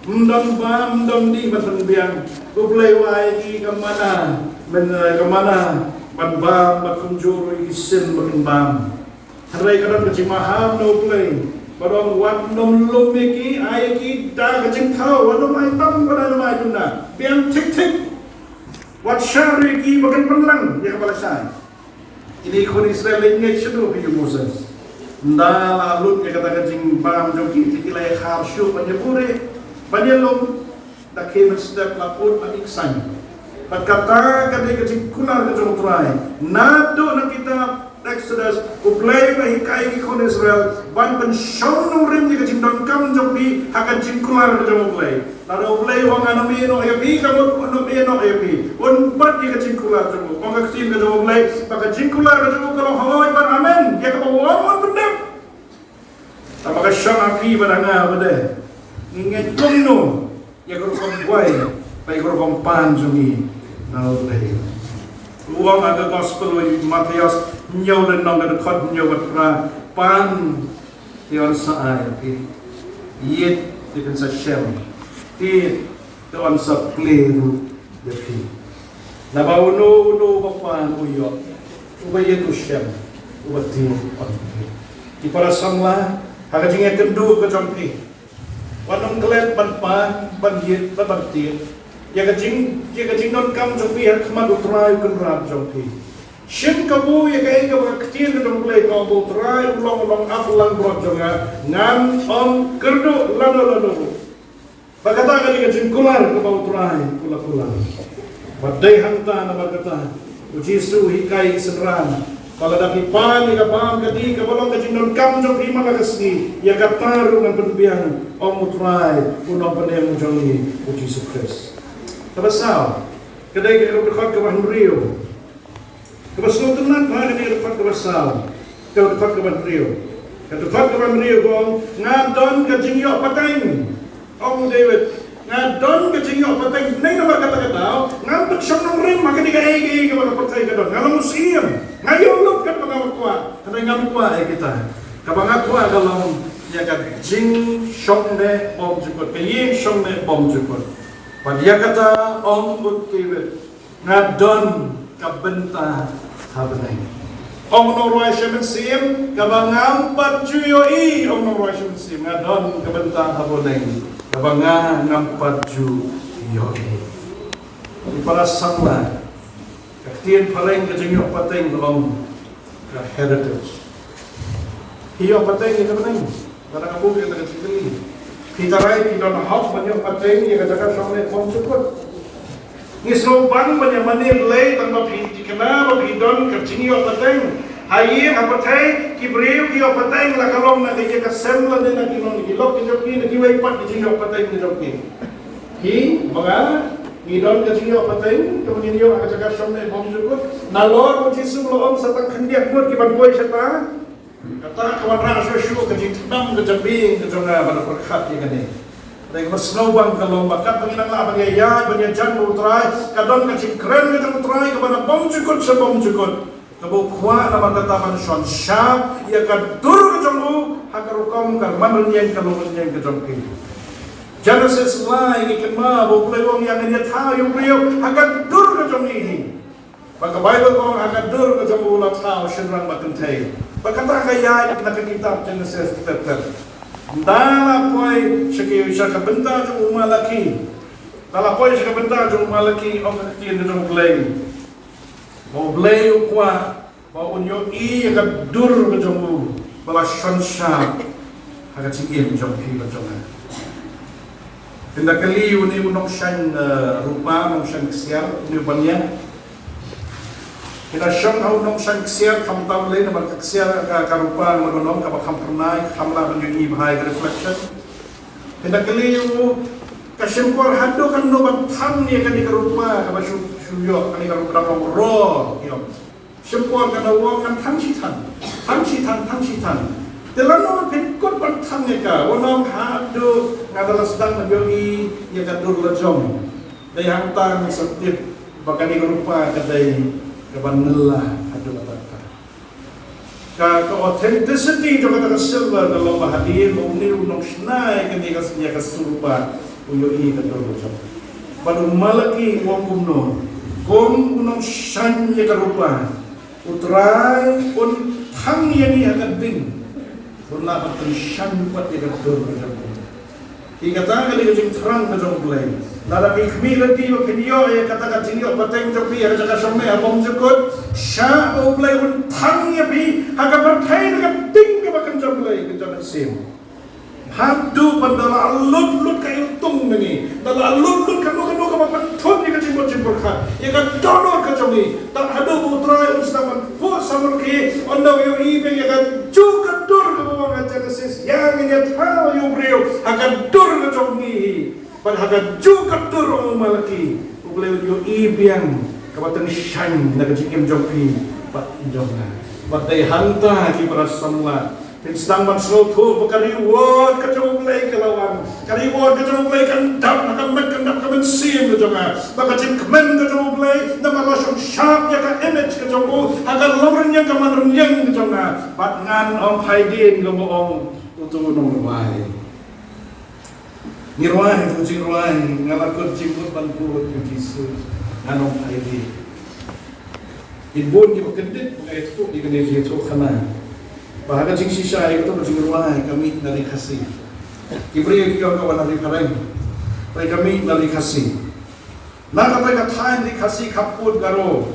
Speaker 1: mdam di matangbiang kublay waay kamana banbam matkunjuro isin makinbam haray karon kachimaham no play barong wat nom lumiki ayaki da kachim thaw wanom ay tam wala namay tuna biang tik wat syari ki makin penlang ya kabalasay. Ini kon Israel ingin sedu hiu Moses. Nda lalut yang kata kajing bam joki tikilai harsyu penyebure banyelom dakhe mestep laput paniksan. Pat kata kata kajing kular kajong trai. Nado na kita Exodus uplay bahikai kon Israel ban pensyong nung rim ni kajing don kam joki hakajing kular kajong uplay. Lalu uplay wang anomino ayapi kamu anomino ayapi. Unpat di kajing kular kajong. Kung kaksin kajong uplay maka jingkular kajong kalau hawaii ban amen dia kapawawan pendem. Tapos siyang aki baranga bade. Ingin kumno ya kurang buai, baik kurang panjungi naulay. Uang ada gospel with Matias nyaw dan nong ada kod nyaw batra pan tiyon sa ay yet tiyon sa shem tiyon sa kleru yeti. Nabauno bapan uyo ubay itu shem ubati on di para samla hakajing kendu ke jompi wanong kelet ban yet babantir ya kajing non kam jompi har khmat utrai kan rat jompi shin kabu ya kai ka baktir ke jompi ka utrai ulong aflang bro jonga ngan om kerdu lano bagata ka kajing kular ka utrai kula badai hanta na bagata Jisu hikai seran kalau dapat pan ika pam kadi ka bolong kajing non kam jompi malakasni ya kataru ngan penbiang om utrai unong penem jongi Jisu Kristus. Kabasal, kadai kita berdekat ke Bahan Rio. Kabasal tenang, mana kita dekat ke Basal. Kita dekat ke Bahan Rio. Kita dekat ke Bahan Rio, gong ngadon ke jingyok pateng. Om David, ngadon ke jingyok pateng. Neng nama kata-kata, ngantuk siyang nang rin, maka di ka-egi ka mga patay ka doon. Ngalang museum, ngayolog ka mga makwa. Kadai nga makwa ay kita. Kabang akwa galong, ya ka jing siyong ne om jukot. Kaying siyong ne om jukot. Pada kata om utkiwit ngadon kabenta habenay. Om norway semensim kabangam patjuyoi om norway semensim ngadon kabenta habenay. Kabanga ngampatjuyoi. Di para sangla kaktian pareng kajengyo pateng om heritage. Hiyo pateng ito pateng. Para kabu kita kecil. Kita rai kita nak banyak pateng yang katakan sampai konsekuat. Ngisro bang banyak manir lay tanpa pinti kenapa bidon kerjini pateng. Hayi apatai kibriu ki pateng la kalong na kaya kasem la na kinon kilok kijok ni kiway pat kijing pateng kijok ni. Hi mga Idon ka jinyo patay, kemudian yo aga jaga somne bom jukut. Nalor mo jisu lo om satang khendiak mut ki ban boy sata. Kata kawan ra shu ka jing nam ka jambing ka jonga pada perkhat ye kane. Dai ko snowbang ka lomba kat panginang la banya ya banya jan mo utrai, kadon ka jing kren ka jang utrai ka pada bom jukut sa bom jukut. Kabo kwa na matataman shon sha ya ka dur ka jongu hakarukom ka manrnyeng ka lomnyeng ka jongki. Genesis lai ikan ma bo play wong yang dia tahu yung rio agak dur ke jom ini. Maka Bible ko agak dur ke jom ulat tahu shenrang makentai. Berkata kaya nak kitab Genesis tetap. Dala poi sekian syaka benta jom Malaki. Dala poi syaka benta jom Malaki orang kian jom play. Bo play ukwa bo unyo I agak dur ke jom bala shansha agak cikin jom pi jom. Tindak kali uni unong siyang rupa, unong siyang ksiar, uni banyak. Kita siyang unong siyang ksiar, kam tahu lain naman ksiar karupa manunong kabak kam pernah, kam laban yung ibhay reflection. Tindak kali yung kasyempor hado kan no bantang niya kani karupa kabak syuyo kani karupa ng ro. Syempor kan awang kan tangsitan. Telano penkot bantang niya ka, wanong hado ngadalas sedang menjogi ya kadur lejong dai hangtang setip bakani rupa kadai kabanela adu kata ka authenticity jo kata silver dalam hadir umni unong snai kani kasnya kasurupa uyo I kadur lejong baru Malaki wong kumno kom unong sanya karupa utrai un thang yani hakading Pernah berterishan buat dia kadur lejong Ika tanga di kajing terang na jong play. Nada pikmi lagi makinyo ya kata kajinyo pateng jopi ada jaga somne abom jukut. Sha o play un tang ya pi haga berkai na ting ke makan jong play ke jong sim. Hadu pandala alut kayu tung ni. Dala alut kanu ka makan thon ni kajing bocin berkat. Ya ka donor ka jong ni. Tak hadu putra un staman fu samur ki onda yo ibe ya ka juga dur ke bawang Genesis yang ini tahu yo brio akan dur ke jong ni. Padahal juga dur Malaki. Boleh yo ibiang kabatan shine na kajing jong pi pat jong na. Batai hanta ki para samla. Sedang mansur tu berkariwat kejauh mulai kelawan, kariwat kejauh mulai kendap, kendap kemensim kejonga, maka cingkemen kejauh mulai, nama langsung sharp ya ke image kejauh, agar lornya kemanrnyang kejonga, batngan om haidin kemoong untuk nongruai, nirwai tu cingruai, ngalakut cingkut bantu Yesus, nganom haidin, ibun kita kendit, itu di kendit itu kena. Bahaga jing sisa itu jing ruai kami dari kasih. Kibri kita kawan dari pareng. Tapi kami dari kasih. Nak kata time di kasih kaput garo.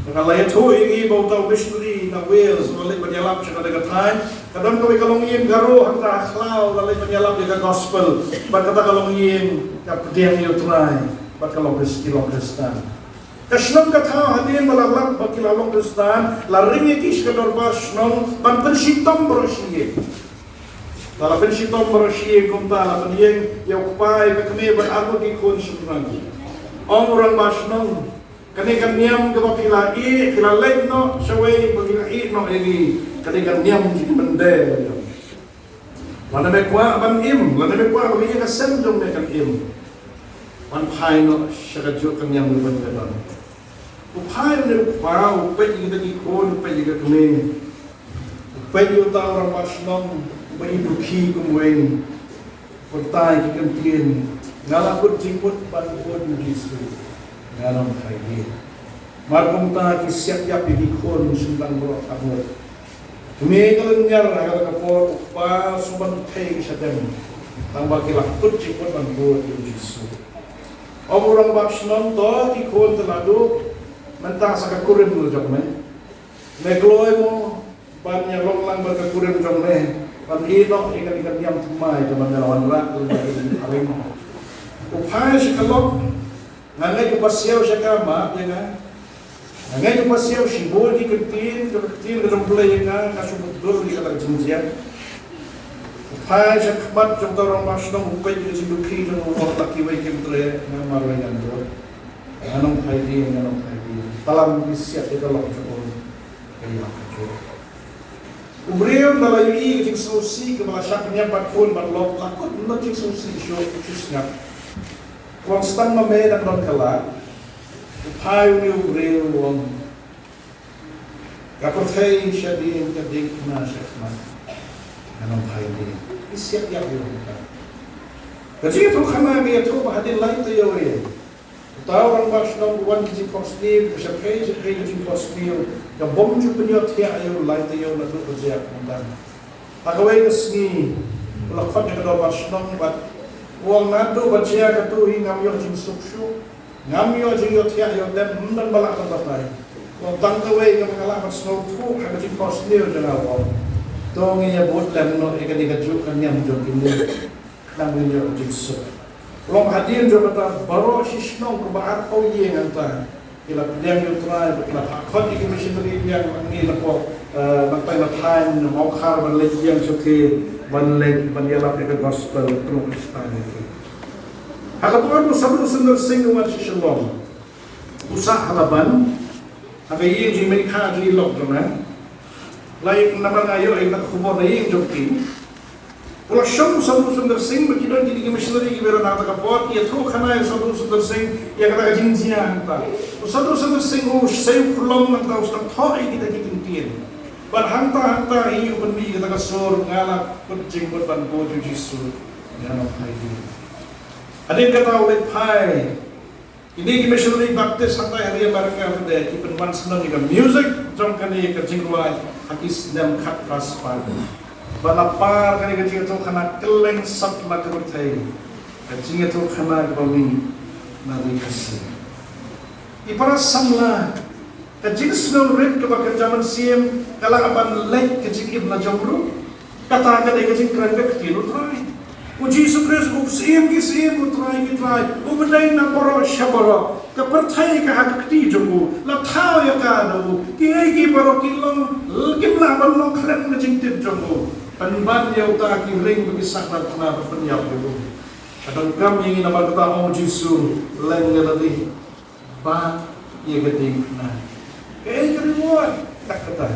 Speaker 1: Dengan layan tu ini bau tahu missionary na Wales balik menyalap cina dengan time. Kadang kami kalau ngin garo hantar aklau balik menyalap dengan gospel. Berkata kalau ngin kapedian itu try. Berkalau Kristen. Kasnong kata hadirin malalak bagi lalong Kristen, laring ikis kedorba snong ban pensitom berosiye. Dalam pensitom berosiye kumta la peniyeng yaupai kami beragu di kun sunang. Orang basnong kani kan niam ke bapila I kila legno sawai bapila I no ini kani kan niam di bende. Lana bekwa ban im, lana bekwa bagi kasen jong mekan im. Man pai no syarajuk kan niam di bende. Upai ni upau, upai kita ikon, upai kita kene, upai kita orang masnong, upai buki kumwen, pertai kita tien, ngalakut jemput bantuan Yesus, ngalam kaya. Markom ta kisiap yap ikon sumbang berok abot. Kami kalau nyar agar kapor upa sumban pay sadem, tambah kilakut jemput bantuan Yesus. Orang masnong to ikon terlalu mentang sakakurim dulu jom negloi mo banyak long berkakurim jom ban ino ikan yang tumai jom lawan rak alim upai sekalok ngangai kupasiau sekama ya kan ngangai kupasiau sibol di kentin ke jom play ya kan kasubut dulu di kata jenjian upai sekmat jom orang masnong upai di sinduki jom orang laki wai kemtre ngamar wai ngandor Anong idea. Talam bisya ito lang jukong kaya kajur. Ubriyong dalayui kajing susi kemala syak niya patpun batlok lakot no jing susi show kusnya. Wang stang mame dan don kala. Upayu ni ubriyong wang kaportay siya din kadig na syakman. Anong idea. Isya yang kita. Kajing ito kana kaya ito bahadin lain tayo eh. Tahu orang Bashnam bukan kiji postif, siapa kiji postif, yang bom juga penyot ya ayo lain tayo na tu kerja kemudian. Agawai kesini, lakot yang kedua Bashnam buat uang nado baca ketuhi ngamyo jing sukshu, ngamyo jing yot ya ayo dan hendak balak terbatai. Uang tangkawai yang mengalah Bashnam tu hanya jing postif jangan uang. Tongi ya buat dan no ikan dikajukan yang jokin ni, namanya jing sukshu. Long hadir jabatan baru sisnong kebaat kau ye nganta kila pedang yutrai kila hakot iki machinery yang ni lapo naktai natain mau khar ban lek yang choke ban lek ban yala ke gospel pro Kristen iki hakatuan sabru sundar sing wan shalom usah halaban aga ye ji mai kha ji lok jona lai namang ayo ai nak khubor ye jokti Kalau syam sabru sundar sing berkidan jadi machinery kibera nata kapot ya tro khana sabru sundar sing ya kata jinjia anta sabru sundar sing ho say khulom nanta ustak thoi kita kitintin ban hanta hi upun mi kata kasur ngala kucing ban bo jisu ya no haidi adin kata ulit pai ini machinery baptis hanta hari barang ada kipen ban senang juga music jom kani ke jingwai hakis dam khat paspan balapar kani kecing itu kena keleng sat nak bertai, kecing itu kena kami nari kasih. Ipara samla kecing smell red kebakan zaman siam kalau aban lek kecing ibna jomru kata kata kecing kerangka kecil utrai. Uji sukres siam utrai, ubedai na boro shaboro kepertai kahak kecil jomru latau ya kado kiai boro kilong kimla balong keren kecing tit jomru. Penban yang utak ring berpisah dan pernah berpenyap dulu. Kadang kami ingin nama kita mau jisu lain lagi, bah ia keting nah. Kedua tak kata.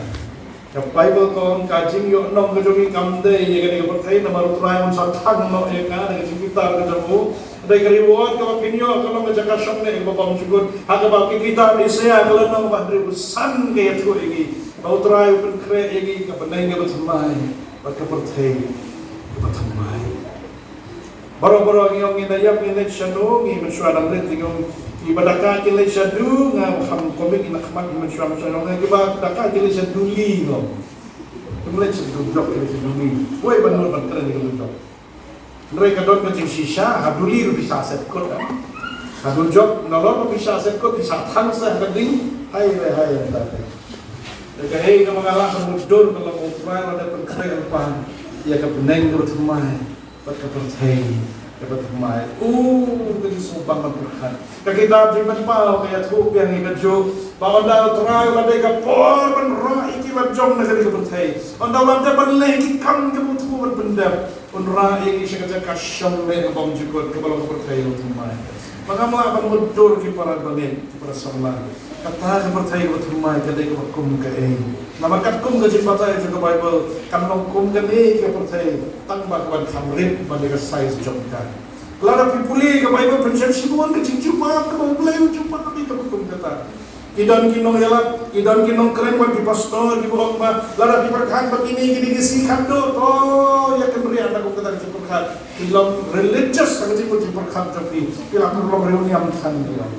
Speaker 1: Ke Bible kon kajing yo nong kejogi kamde ia keting bertai nama utrai on satang no eka dengan kita kejamu. Dari keribuan kalau pinyo kalau menjaga syamne bapak mencukur agak bagi kita Isaya kalau nong bahri usan kaya tu lagi. Utrai pun kre lagi kepenai kebetumai. Berkepertai bertamai. Baru-baru yang kita yang kita syadu, kita mensyuaran lagi yang ibadah kita syadu, ngam ham komik nak mat mensyuaran syadu, ngam ibadah kita syadu li ngam. Kemudian syadu jok kita syadu li. Woi benar benar kita jok. Mereka dot macam sisa, haduli bisa setkot. Hadu jok, nolong bisa setkot, bisa tangsa keding, hai entah. Jika hei na mengalah kemudian kalau utrai ada perkara apa, ia kepeneng bertemai, berkepertai, bertemai. Jadi sumpah berkat. Kita beriman pau kayak tu yang ikutjo, bahwa anda utrai ada kapor benra iki berjom negeri kepertai. Anda ada benleh iki kam kebutuh berbenda, benra iki sekerja kasyam le abang jukut kepala kepertai bertemai. Maka melakukan mudur para balik para salah. Kata kepercayaan bertemai kadai keperkum ke nama katkum ke jipata juga Bible kan nongkum ke ni kepercayaan tanpa kawan kamrit pada size job kan. Lara pipuli ke Bible pensiun sibuan ke cincuma ke mulai jumpa nanti keperkum kata. Idan kinong yalat, idan kinong keren wan di pastor di buang ba, lara diperkan begini gini gisi kado, oh ya kembali anak aku kata diperkan. Ilom religious kan diperkan tapi bila perlu reuni amtan dia.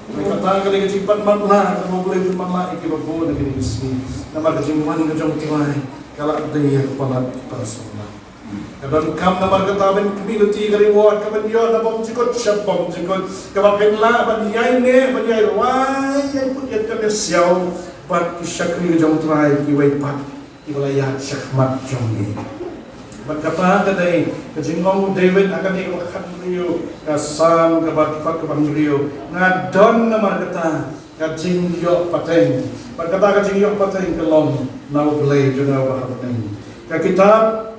Speaker 1: Mereka kata kalau kecipat mana, kalau boleh cuma lah ikibat boleh negeri ini. Nama kejimuan kejong tiwai, kalau ada yang kepala para sahabat. Kadang kam nama kata ben community reward, kapan dia nama cikot siapa cikot, kapan lah banjai ne, banjai wai, yang pun yang kena siau, pat kisakri kejong tiwai, kiwai pat, kiwalaya syakmat jong ni. Berkata kadai kejingong David akan dikatakan beliau kasang kebat beliau ngadon nama kata kajing yok pateng berkata kajing yok pateng kelom nau belai juga wahapeng ke kitab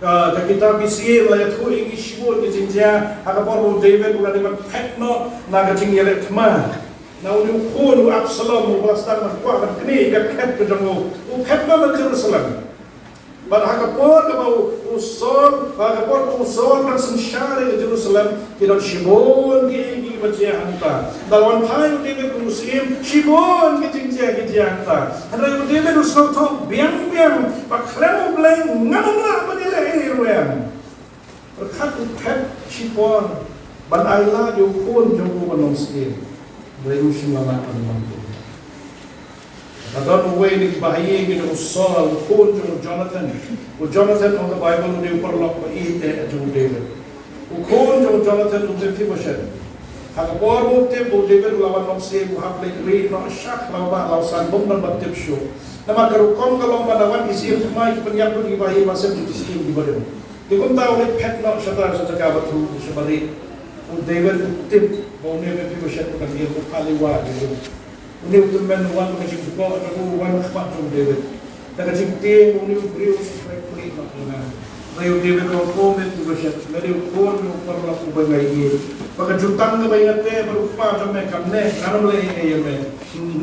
Speaker 1: kita bisi layat hu ingi shibun ke jinja akapor David ulah diman petno na ke jing yele tma na uni khun Absalom ulastan man kwa kan kini ga ket ke jango u petno na Jerusalem ban akapor ke bau usol kan sensyare ke Jerusalem kidon shibun ke ingi bajia anta dalwan pai David muslim shibun ke jinja ke anta andai David usol to biang pakremo bleng ngamla panile irwen berkat pet shibun ban aila yukun jongku manusia bayu shimala anmantu Adon way ni bahaye ke usol kun Jonathan on the Bible ni perlok ba ite jong David kun Jonathan tu Mephibosheth Hakapor mo te bo David lawan nongse mo haplay read no shak lawa lausan bom dan batip show nama karukom kalong badawan isi mai penyak tu bahaye masem di sini di badan di kun tahu ni pet no shatar sejaka batu sebari David tip bo ni Mephibosheth kan dia ko paliwa gitu Uni utumen wan kajing ko aku wan khmat jong David. Ta kajing te uni brio supaya kuli makna. Rayo David ko met ko shat. Mere ko no parla ko bangai ye. Paka jutang ga baingat te baru pa jam me kamne kanam le ye me.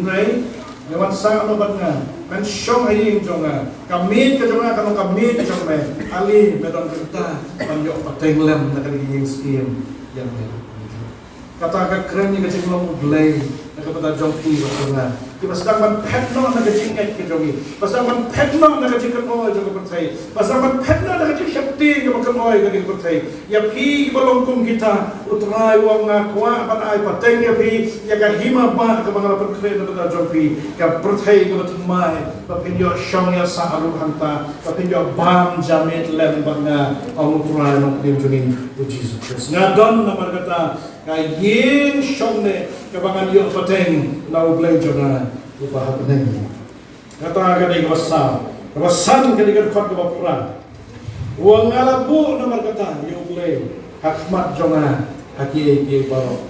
Speaker 1: Nai Nawan sa ano ba nga? Kan syong aying jonga. Kamit ka jonga kanu kamit jong me. Ali medon kita panyo pateng lem na kaging skim yang me. Kata ka kren ni kajing long blay. Kepada jongki berkenaan. Kita sedang menpetno nak kejingat ke jongi. Pasal menpetno nak kejingat moi jongi percaya. Pasal menpetno nak kejingat syakti ke makan moi ke percaya. Ya pi balongkum kita utrai wang ngakwa pan ai pateng ya pi ya ka hima ba ke bangala percaya kepada jongki. Ya percaya ke betumai. Papinyo syong ya saaru hanta. Papinyo bam jamit lem banga utrai nok dim jongi Jesus. Ngadon nama kata kayin syong ne kebangan yo pateng lau blay jona upah pateng kata kadai kawasan kadai khot ke bapura uang ngalabu nomor kata yo blay hakmat jona haki ke baro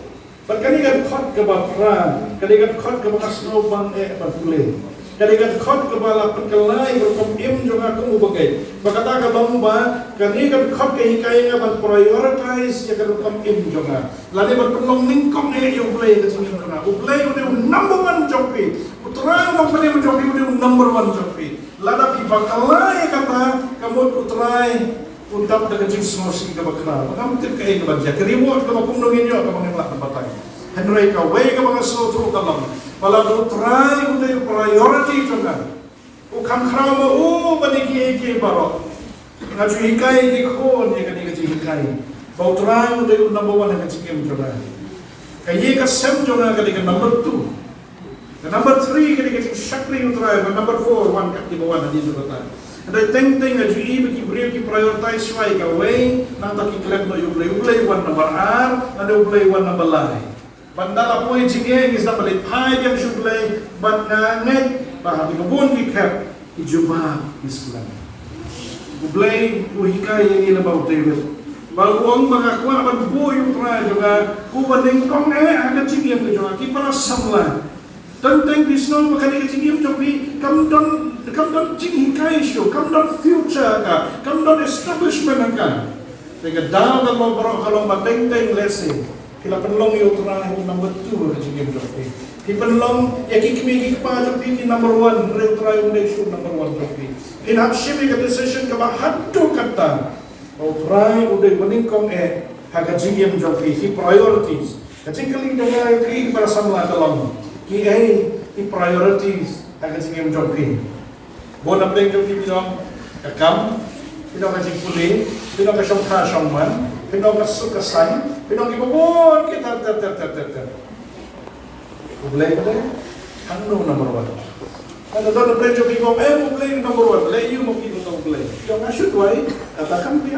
Speaker 1: berkali khot ke bapura kadai khot ke bakas lobang bapule kadai khot ke bala penkelai berkom im jona ku bagai bakata ka bamba kadai khot ke hikai ngaban prioritize ya berkom im jona lani berpenolong ningkong yo blay ke sini Ublay udah number one jopi, uterai mampu jopi udah number one jopi. Lada pipa kalai kata kamu uterai untuk dekacing snosi ke bakal. Kamu terkait kebaja keribu ke bakum dongin yo ke bangun lah tempat lagi. Henry kawai ke bangun seluruh kalam. Malah uterai udah priority juga. Ukam kerama baniki eke barok. Ngaju hikai ke kon ya kan ngaju hikai. Bau uterai udah number one dekacing juga. Kaya ka sem jona ka diga number 2. Ka number 3 ka diga shakri utrai ka number 4 one ka tibawan di jota. Ada teng aju ibi ki brio ki prioritize wai ka way nang ta ki klep no ublay one number R ada ublay one number lai. Bandala poi jige is na balik pai yang shublay ban nganget ba di bun ki kap ijuba Islam. Ublay uhikai yang ila bau David. Baluang mengakuan akan boyu tera juga kubanding kong akan cingiem ke juga kita samla tentang bisno makan ke cingiem jopi kam don cing hikai show kam don future ka kam don establishment ka sehingga dalam kalau baru kalau mateng lesson kita penlong yo tera number 2 ke cingiem jopi kita penlong ya kikmi pa jopi ki number 1 re tera yo show number 1 jopi kita shimi ke decision ka bahatu kata Utrai udah meningkong haga jingiem jopi hi priorities. Kacing keling dengan ki para samla dalam ki hi priorities haga jingiem jopi. Bona pleng jopi bidong kakam, bidong kacing puli, bidong kasyong kasyong man, bidong kasuk kasay, bidong ibobon kita ter. Ublay hanu number 1. Kalau dah play joki kong play number 1, lay you mau kita play. Yang asyik wai katakan dia.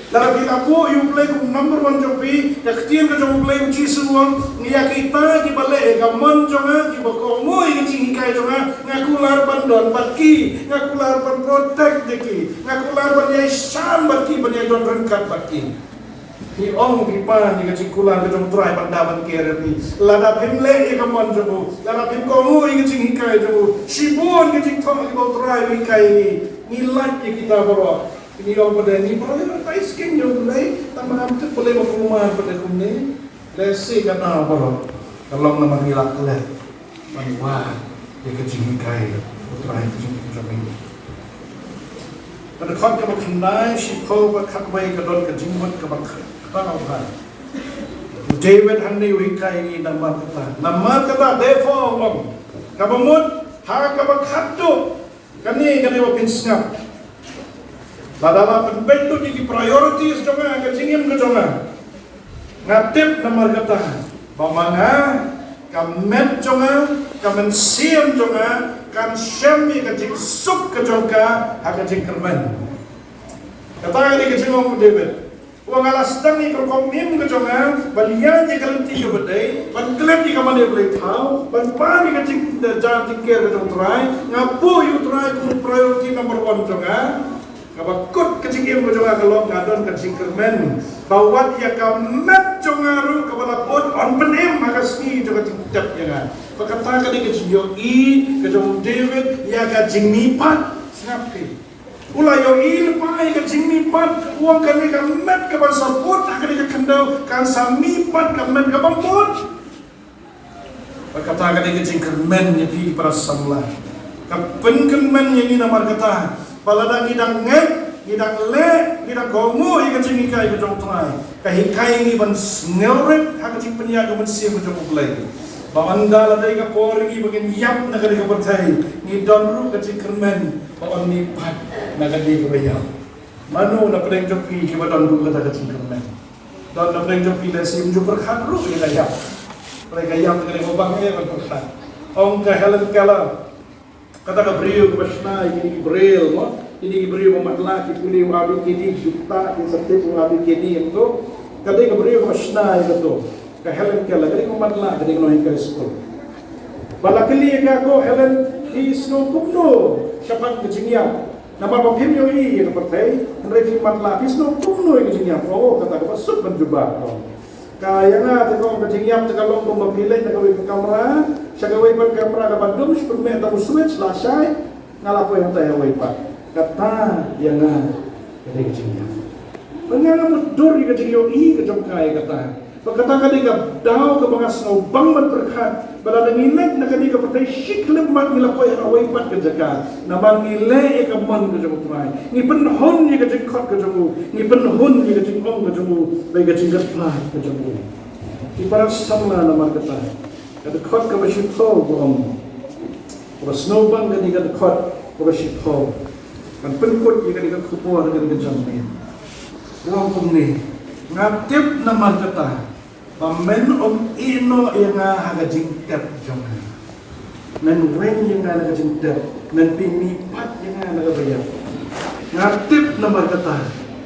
Speaker 1: Lalu kita you play number 1 joki, yaktian ke joki play ujisu wang, niya kita kibale gaman jonga kibako mo ingin hikai jonga ngakular bandon batki, ngakular ban protect deki, ngakular ban yai sam batki ban yai don rengkat batki. Ni ong pipa ni kacing kulan ke jom try pandaman kere ni lada pimle e kamon jomu lada pim ko i kacing hikai jomu shibun kacing thong ki bo try hikai ni lat kita baro Ini orang pada ni, orang tak iskin yang boleh, tak mengambil boleh berkumar pada kumni. Lesi kata apa? Kalau nama nilak kelak, wah, dia kecil kai, putra yang kecil kecil. Pada kau kemak kendai, si kau berkat baik kedon kecil buat kemak kerana apa? David hendak wikai ini nama kata, therefore om, kabamut, hak kemak katu, kani wapin sengap. Padahal penbentuk di priorities jonga kecingin ke jonga ngatip nomor kata bamanga kamen jonga kamen siam jonga kan syami kecing sup ke jonga hak kecing kermen kata ini kecing om David uang alas tangi kerkomim ke jonga balian je kalenti ke bedai ban klep di kamane boleh tahu ban pani kecing jangan tikir ke jong try ngapu you try priority number 1 jonga kabakut kecing ko jonga kalom ngadon kecing kermen bawat ya kamet jongaru kabala pot on penem makasni jonga tingtap ya pakata kali kecing yo i kejong David ya kecing nipat snapi ula yo i lepai kecing nipat uang kali kamet kabal saput kali kendau kan samipat kamet kabamput pakata kali kecing kermen ni para samlah kapen kermen yang nama kata paladang idang ngek, idang le, idang kongu, ikan cing ikai kejong trai. Kahikai ini ban sngelret, hak cing penyaga mensia kejong mulai. Bawanda ladai ka poringi bagian yap nak kali kepercayai. Ni donru kecing kermen, bawan nipat nak kali kebayang. Manu nak pedeng joki kiba donru kata kecing kermen. Don nak pedeng joki dan sim jo berkat ru ni kaya. Mereka yap kali ngobang ni berkat. Ong ka Helen Keller kata Gabriel kebasna ini Gabriel mo ini Gabriel mamatla kipuli wabi kini juta di setiap wabi kini itu kata Gabriel kebasna itu ke Helen Keller kali mamatla kali nohi ke school balakali ko Helen di snow kumno siapa kecingnya nama papim yo i yang pertai henry mamatla di snow kumno kecingnya oh kata apa sub menjubah kaya nga tekong kecingnya tekalong pemapilay nakawin ke kamera sagaway pag kamera kabandum superme atau switch lasay ngalapo yang tayo way pa kata yang nga kata kecingnya panganga mudur di kecingyo i kecong kaya kata pagkata kadiga daw kabangas ng bang matperkat bala nangilag na kadiga patay shiklip mat nilapo yung away pat kajaka naman ngilay ikaman kajong utray ni penhon ni kajing kot kajong ni penhon ni kajing ong kajong bay kajing katpat kajong ibarat sama naman kata kada kot ka masyito buong para snowbang kadiga kot ka masyito kan penkot ni kadiga kupo na kadiga jammin buong kumni ngatip naman kata pamen om ino yang hagajing tep jonga nan wen yang hagajing tep nan pinipat yang hagabayar ngatip naman kata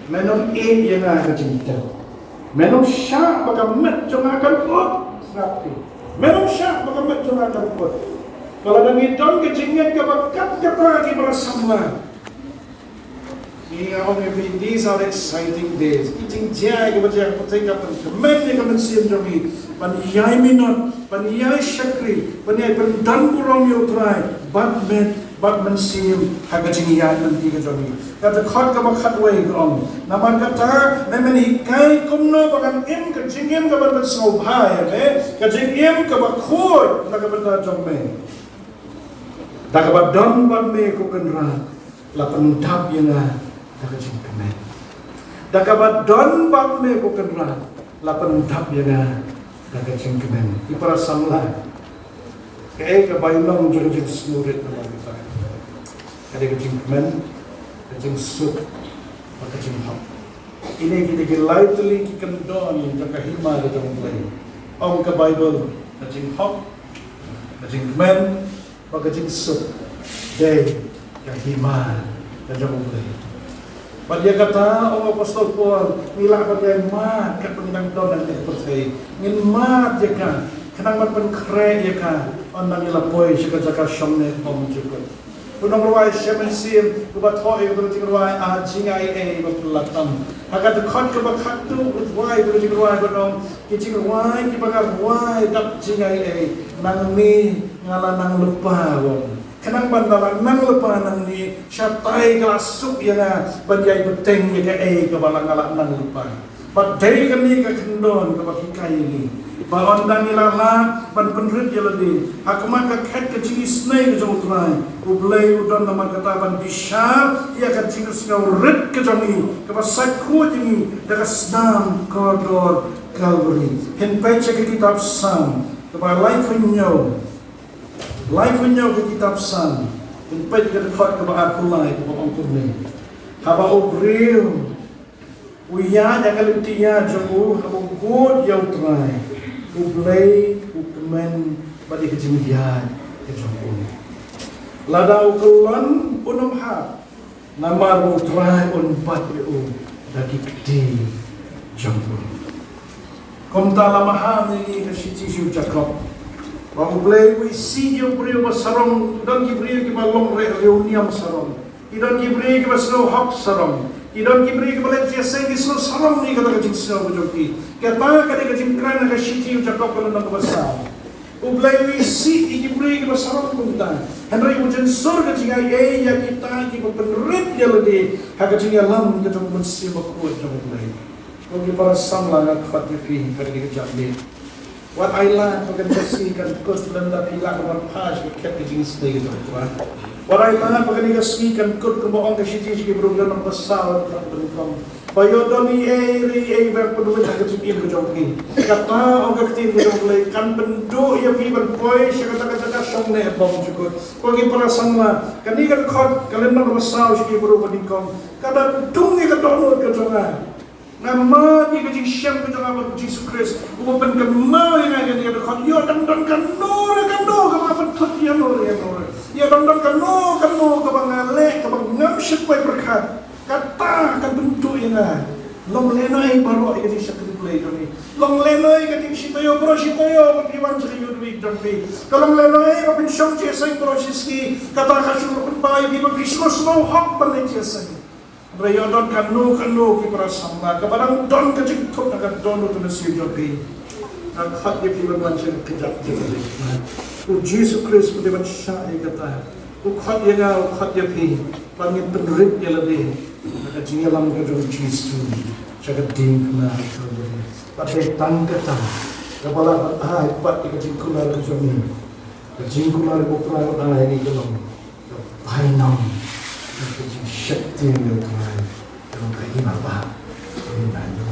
Speaker 1: menom e yang hagajing tep menom sya bakamet jonga akan pot rapi menom sya bakamet jonga akan pot kalau nang idon kejingan kabakat kata lagi bersama. These are exciting days. Eating jay kebaca petai kapan kemen yang kemen siam jami paniyai minot paniyai syakri paniyai pendan kurang yutrai bat siam hagajing yan nanti kejami kata khot kabakat way grom naman kata nemen hikai kumno bagan im kejingim kaban bersaubai kejing im kabakhoy nakabenda jome dakabadam bat me kukenra lapan dap yang kajing kemen dakabat don bak me ko kenra lapan dap yang kajing kemen ipara samla ke bainong jurujing smurit nama kita ada kajing kemen kajing suk kajing hap ini kita lightly kikan don jaka hima ke jong play ong ke bible kajing hap kajing kemen kajing suk day ke hima ke jong play. Pada kata orang apostol Paul, milah pada mat kat penginang don dan percaya. Ngin mat je kan, kenang mat pen kre je kan. Anda milah poi sikajaka somne om jukut. Punong ruai semen sim, kubat hoi kubat ruai jingai batulatam. Hakat khot kubat khatu ruai kubat ruai batong kicing ruai kibangar ruai dap jingai nang ni ngala nang lupa wong. Kenang bandala nang lepa nang ni syatai kelasuk ya na banjai beteng ya ke balang ala nang lepa. Badai kan ni ka kendon ka bakikai ni. Baon dan ilala ban penrit ya ledi. Hakma ka khet ka chingi snai ka jotrai. Ublai udon nama kata ban bishar ya ka chingi snau rit ka jami. Ka basakku jingi daga snam kodor Calvary. Hen baca ke kitab Sam. Ka life nyo. Life nyo ke kitab Sam. Hen baca ke khot ka ba kulai ka ba ongkum ni. Haba obril. Uya jangan lutia jauh kamu god yang try. Ublay ukmen badi kejimian kejauh. Lada ukulan unum hat. Namar utray unpat eu dagi kedi jauh. Komta lamahan ini kasih siu Jacob. Bahu ublay wisi yang beri basarong dan kibri kibalong reuniam sarong. Idan kibri kibasno hak sarong. Idon kibri ke balai tiasa di seluruh salam ni kata kajing sel berjoki. Kata kata kajing kerana kasih ucap kalau nak besar. Ublai wisi kibri ke besar pun tak. Henry ujian sur kajing ay ya kita kibu penrit dia ledi. Hak kajing alam kita mesti berkuat jauh ublai. Bagi para samla nak khatifi pada kejap ni. Wat ailah akan bersihkan kos belanda hilang berpas berkat kajing sedih itu. Warai mana pakai kasih kan kod kebohongan kasih cici berumur besar tak berukam. Bayodoni berpenuh tak kecipin kejauhin. Kata orang kecil kejauhin kan bentuk yang piban boy kata song ne bom cukup. Bagi para sama kan ni kan kod kalian nak besar cici berumur nikam. Kata tunggu kata orang kejauhan. Nama ni kecil siang kejauhan ber Yesus Kristus. Bukan kemau yang ada dia kod. Yo dan kan nur kamu betul ya nur. Ya dong kano kabang ngalek kabang ngamsyik way berkat kata kan bentuk ina long lenoi baru ay kasi sakit play doni long lenoi kasi sitayo pagdiwan sa kayo duwig doni kalong lenoi kapin siyang tiyasay prosiski kata kasyur pagbayo di mag-Christmas no hak panay tiyasay rayo don kano kipara samla kabarang don kajigtok na don ito na siyo jopi naghat di pibaguan siya kajak Yesus Kristus mendebat syai kata, ukhat yang ukhat yang pi, pangit penrit yang lebih, maka jingalam kerja Yesus, jaga ding kena kerja, pakai tang kata, kepala pat ikat jingkular kerja ni, jingkular bukan orang ini kelong, painam, kerja syakti yang tuai, kelong kain apa, ini nanya,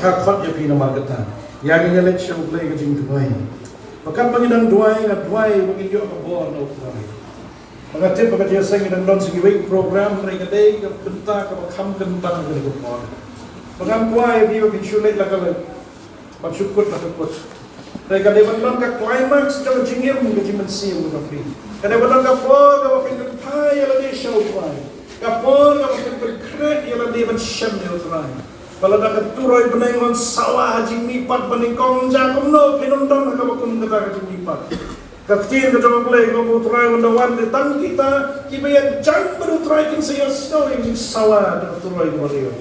Speaker 1: ukhat yang pi nama kata, yang ini lek syau play kerja tuai. Pakat pangidang duay mungkin yo kabor na utray. Pakat dia sang idang don sige week program mereka day benta ka kham kentang ka kabor. Pakat duay di ko sulit la kala. Magsukot na kapot. Mereka day bandon ka climax ka jingir mo ka jimensi mo ka free. Kada bandon ka po ka pin pay la di show duay. Ka po ka pin kret la di ban shem ni utray. Kalau nak turai benengon sawah haji mipat beningkong jakom no pinondon nak bakum kata haji mipat. Kaktin kata maklay kau turai mendawan di tang kita kibaya jang baru turai kin saya snow yang sawah dengan turai kemarin.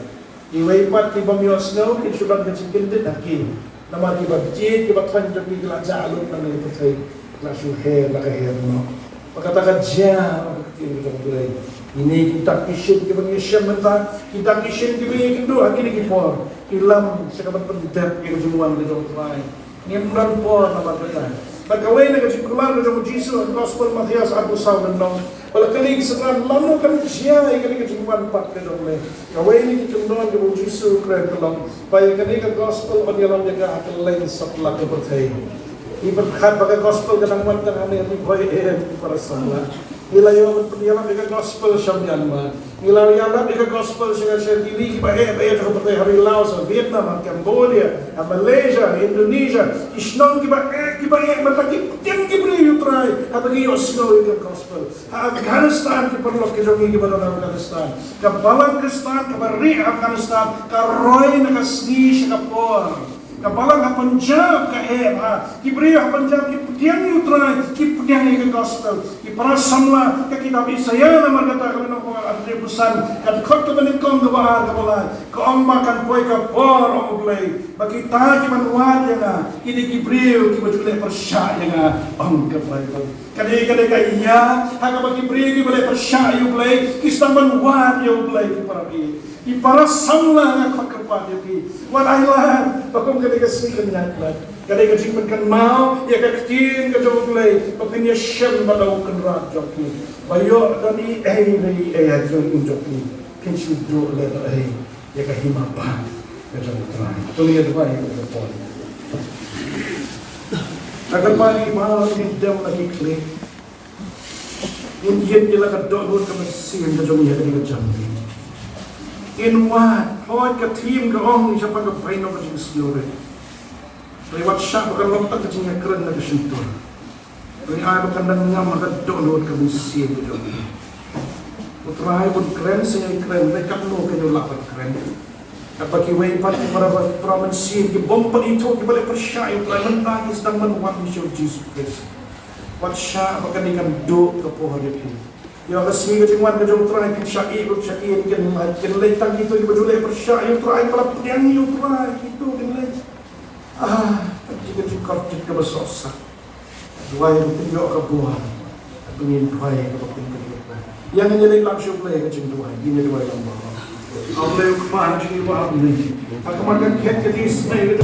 Speaker 1: Iway pat di bawah snow kin sudah kecikin di nakin. Nama di bawah kibat hanjak di gelaja alun nang itu saya langsung hair nak hair no. Pakatakan jam kaktin kata maklay. Ini kita kisah kita punya syamata kita kisah kita punya kedua akhirnya kita ilam sekabat pendap yang kejemuan ke dalam lain nimran por nama kita bagawai nak kejukulan ke dalam Yesus gospel Matius aku saw dan nong pada kali sekarang lalu kan siapa yang kejemuan pat ke dalam lain kawai ini kita nong ke dalam Yesus keren dalam baik kali ke gospel pada dalam jaga akan lain setelah kepercayaan ibarat bagai gospel kadang mantan ane ni boy para salah Ilayo penyalam dengan gospel syamyan ma. Ilayo dengan gospel syamyan diri kita seperti hari Laos, Vietnam, Cambodia, Malaysia, Indonesia. Islam kita mentaki tiang kita utrai. Apa dia Oslo itu gospel. Afghanistan kita perlu kejogi kita dalam Afghanistan. Kabalang Kristan, kabari Afghanistan, karoi nakasni syakapor. Kabalang ha Punjab ka kibri ha Punjab ki putiang utrai ki putiang ke gospel ki para samla ka kitab Isaiah na markata ka ng kontribusan kat khot ka banin kong gabaar ka bola ka ong makan poi ka por ong play bagi ta ki manuat ya nga kini gibriu ki bajule persya ya nga ong ka play kade ka iya haga bagi gibriu ki bale persya yu play kistan manuat yu play ki para i para samla nga khot ka pa ki wan ai lan bakom kade ka sikan nat kade ka jing kan mau ya ka tin ka jo play bakin ya shem balaw kan rat joki bayo dani ni ya jo joki kin chu do le ya ka hima pa ka jo trai to ni da bai ka po agar pani mau ni dam lagi klik Indian dia ka do ka mesin ka jo ni ka ni jam in what point ka team ka ong ni siapa ka paino ka jing siore lewat syak bukan lontak kecingnya keren na kesentur. Ini ay bukan dan ngam agak download ke misi itu. Utrai pun keren saya keren mereka no kenyo lapat keren. Apa kiway pat para promensi ki bompa itu ki balik persya utrai mentang sedang menuat misi Jesus Christ. Wat syak bukan ikan do ke pohon itu. Ya kasih ke cingwan ke jom utrai kin syai ku syai kin letang itu ki bajule persya utrai pala yang utrai itu kin letang. Jika kita bersosak, dua yang tunjuk ke buah, ingin dua yang ke yang menjadi langsung play ke cinta ini dua yang bawa. Allah yang kemana jadi bawa ini? Aku makan ket ke Disney.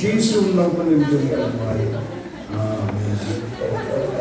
Speaker 1: Jesus nang penimbunan. Amin.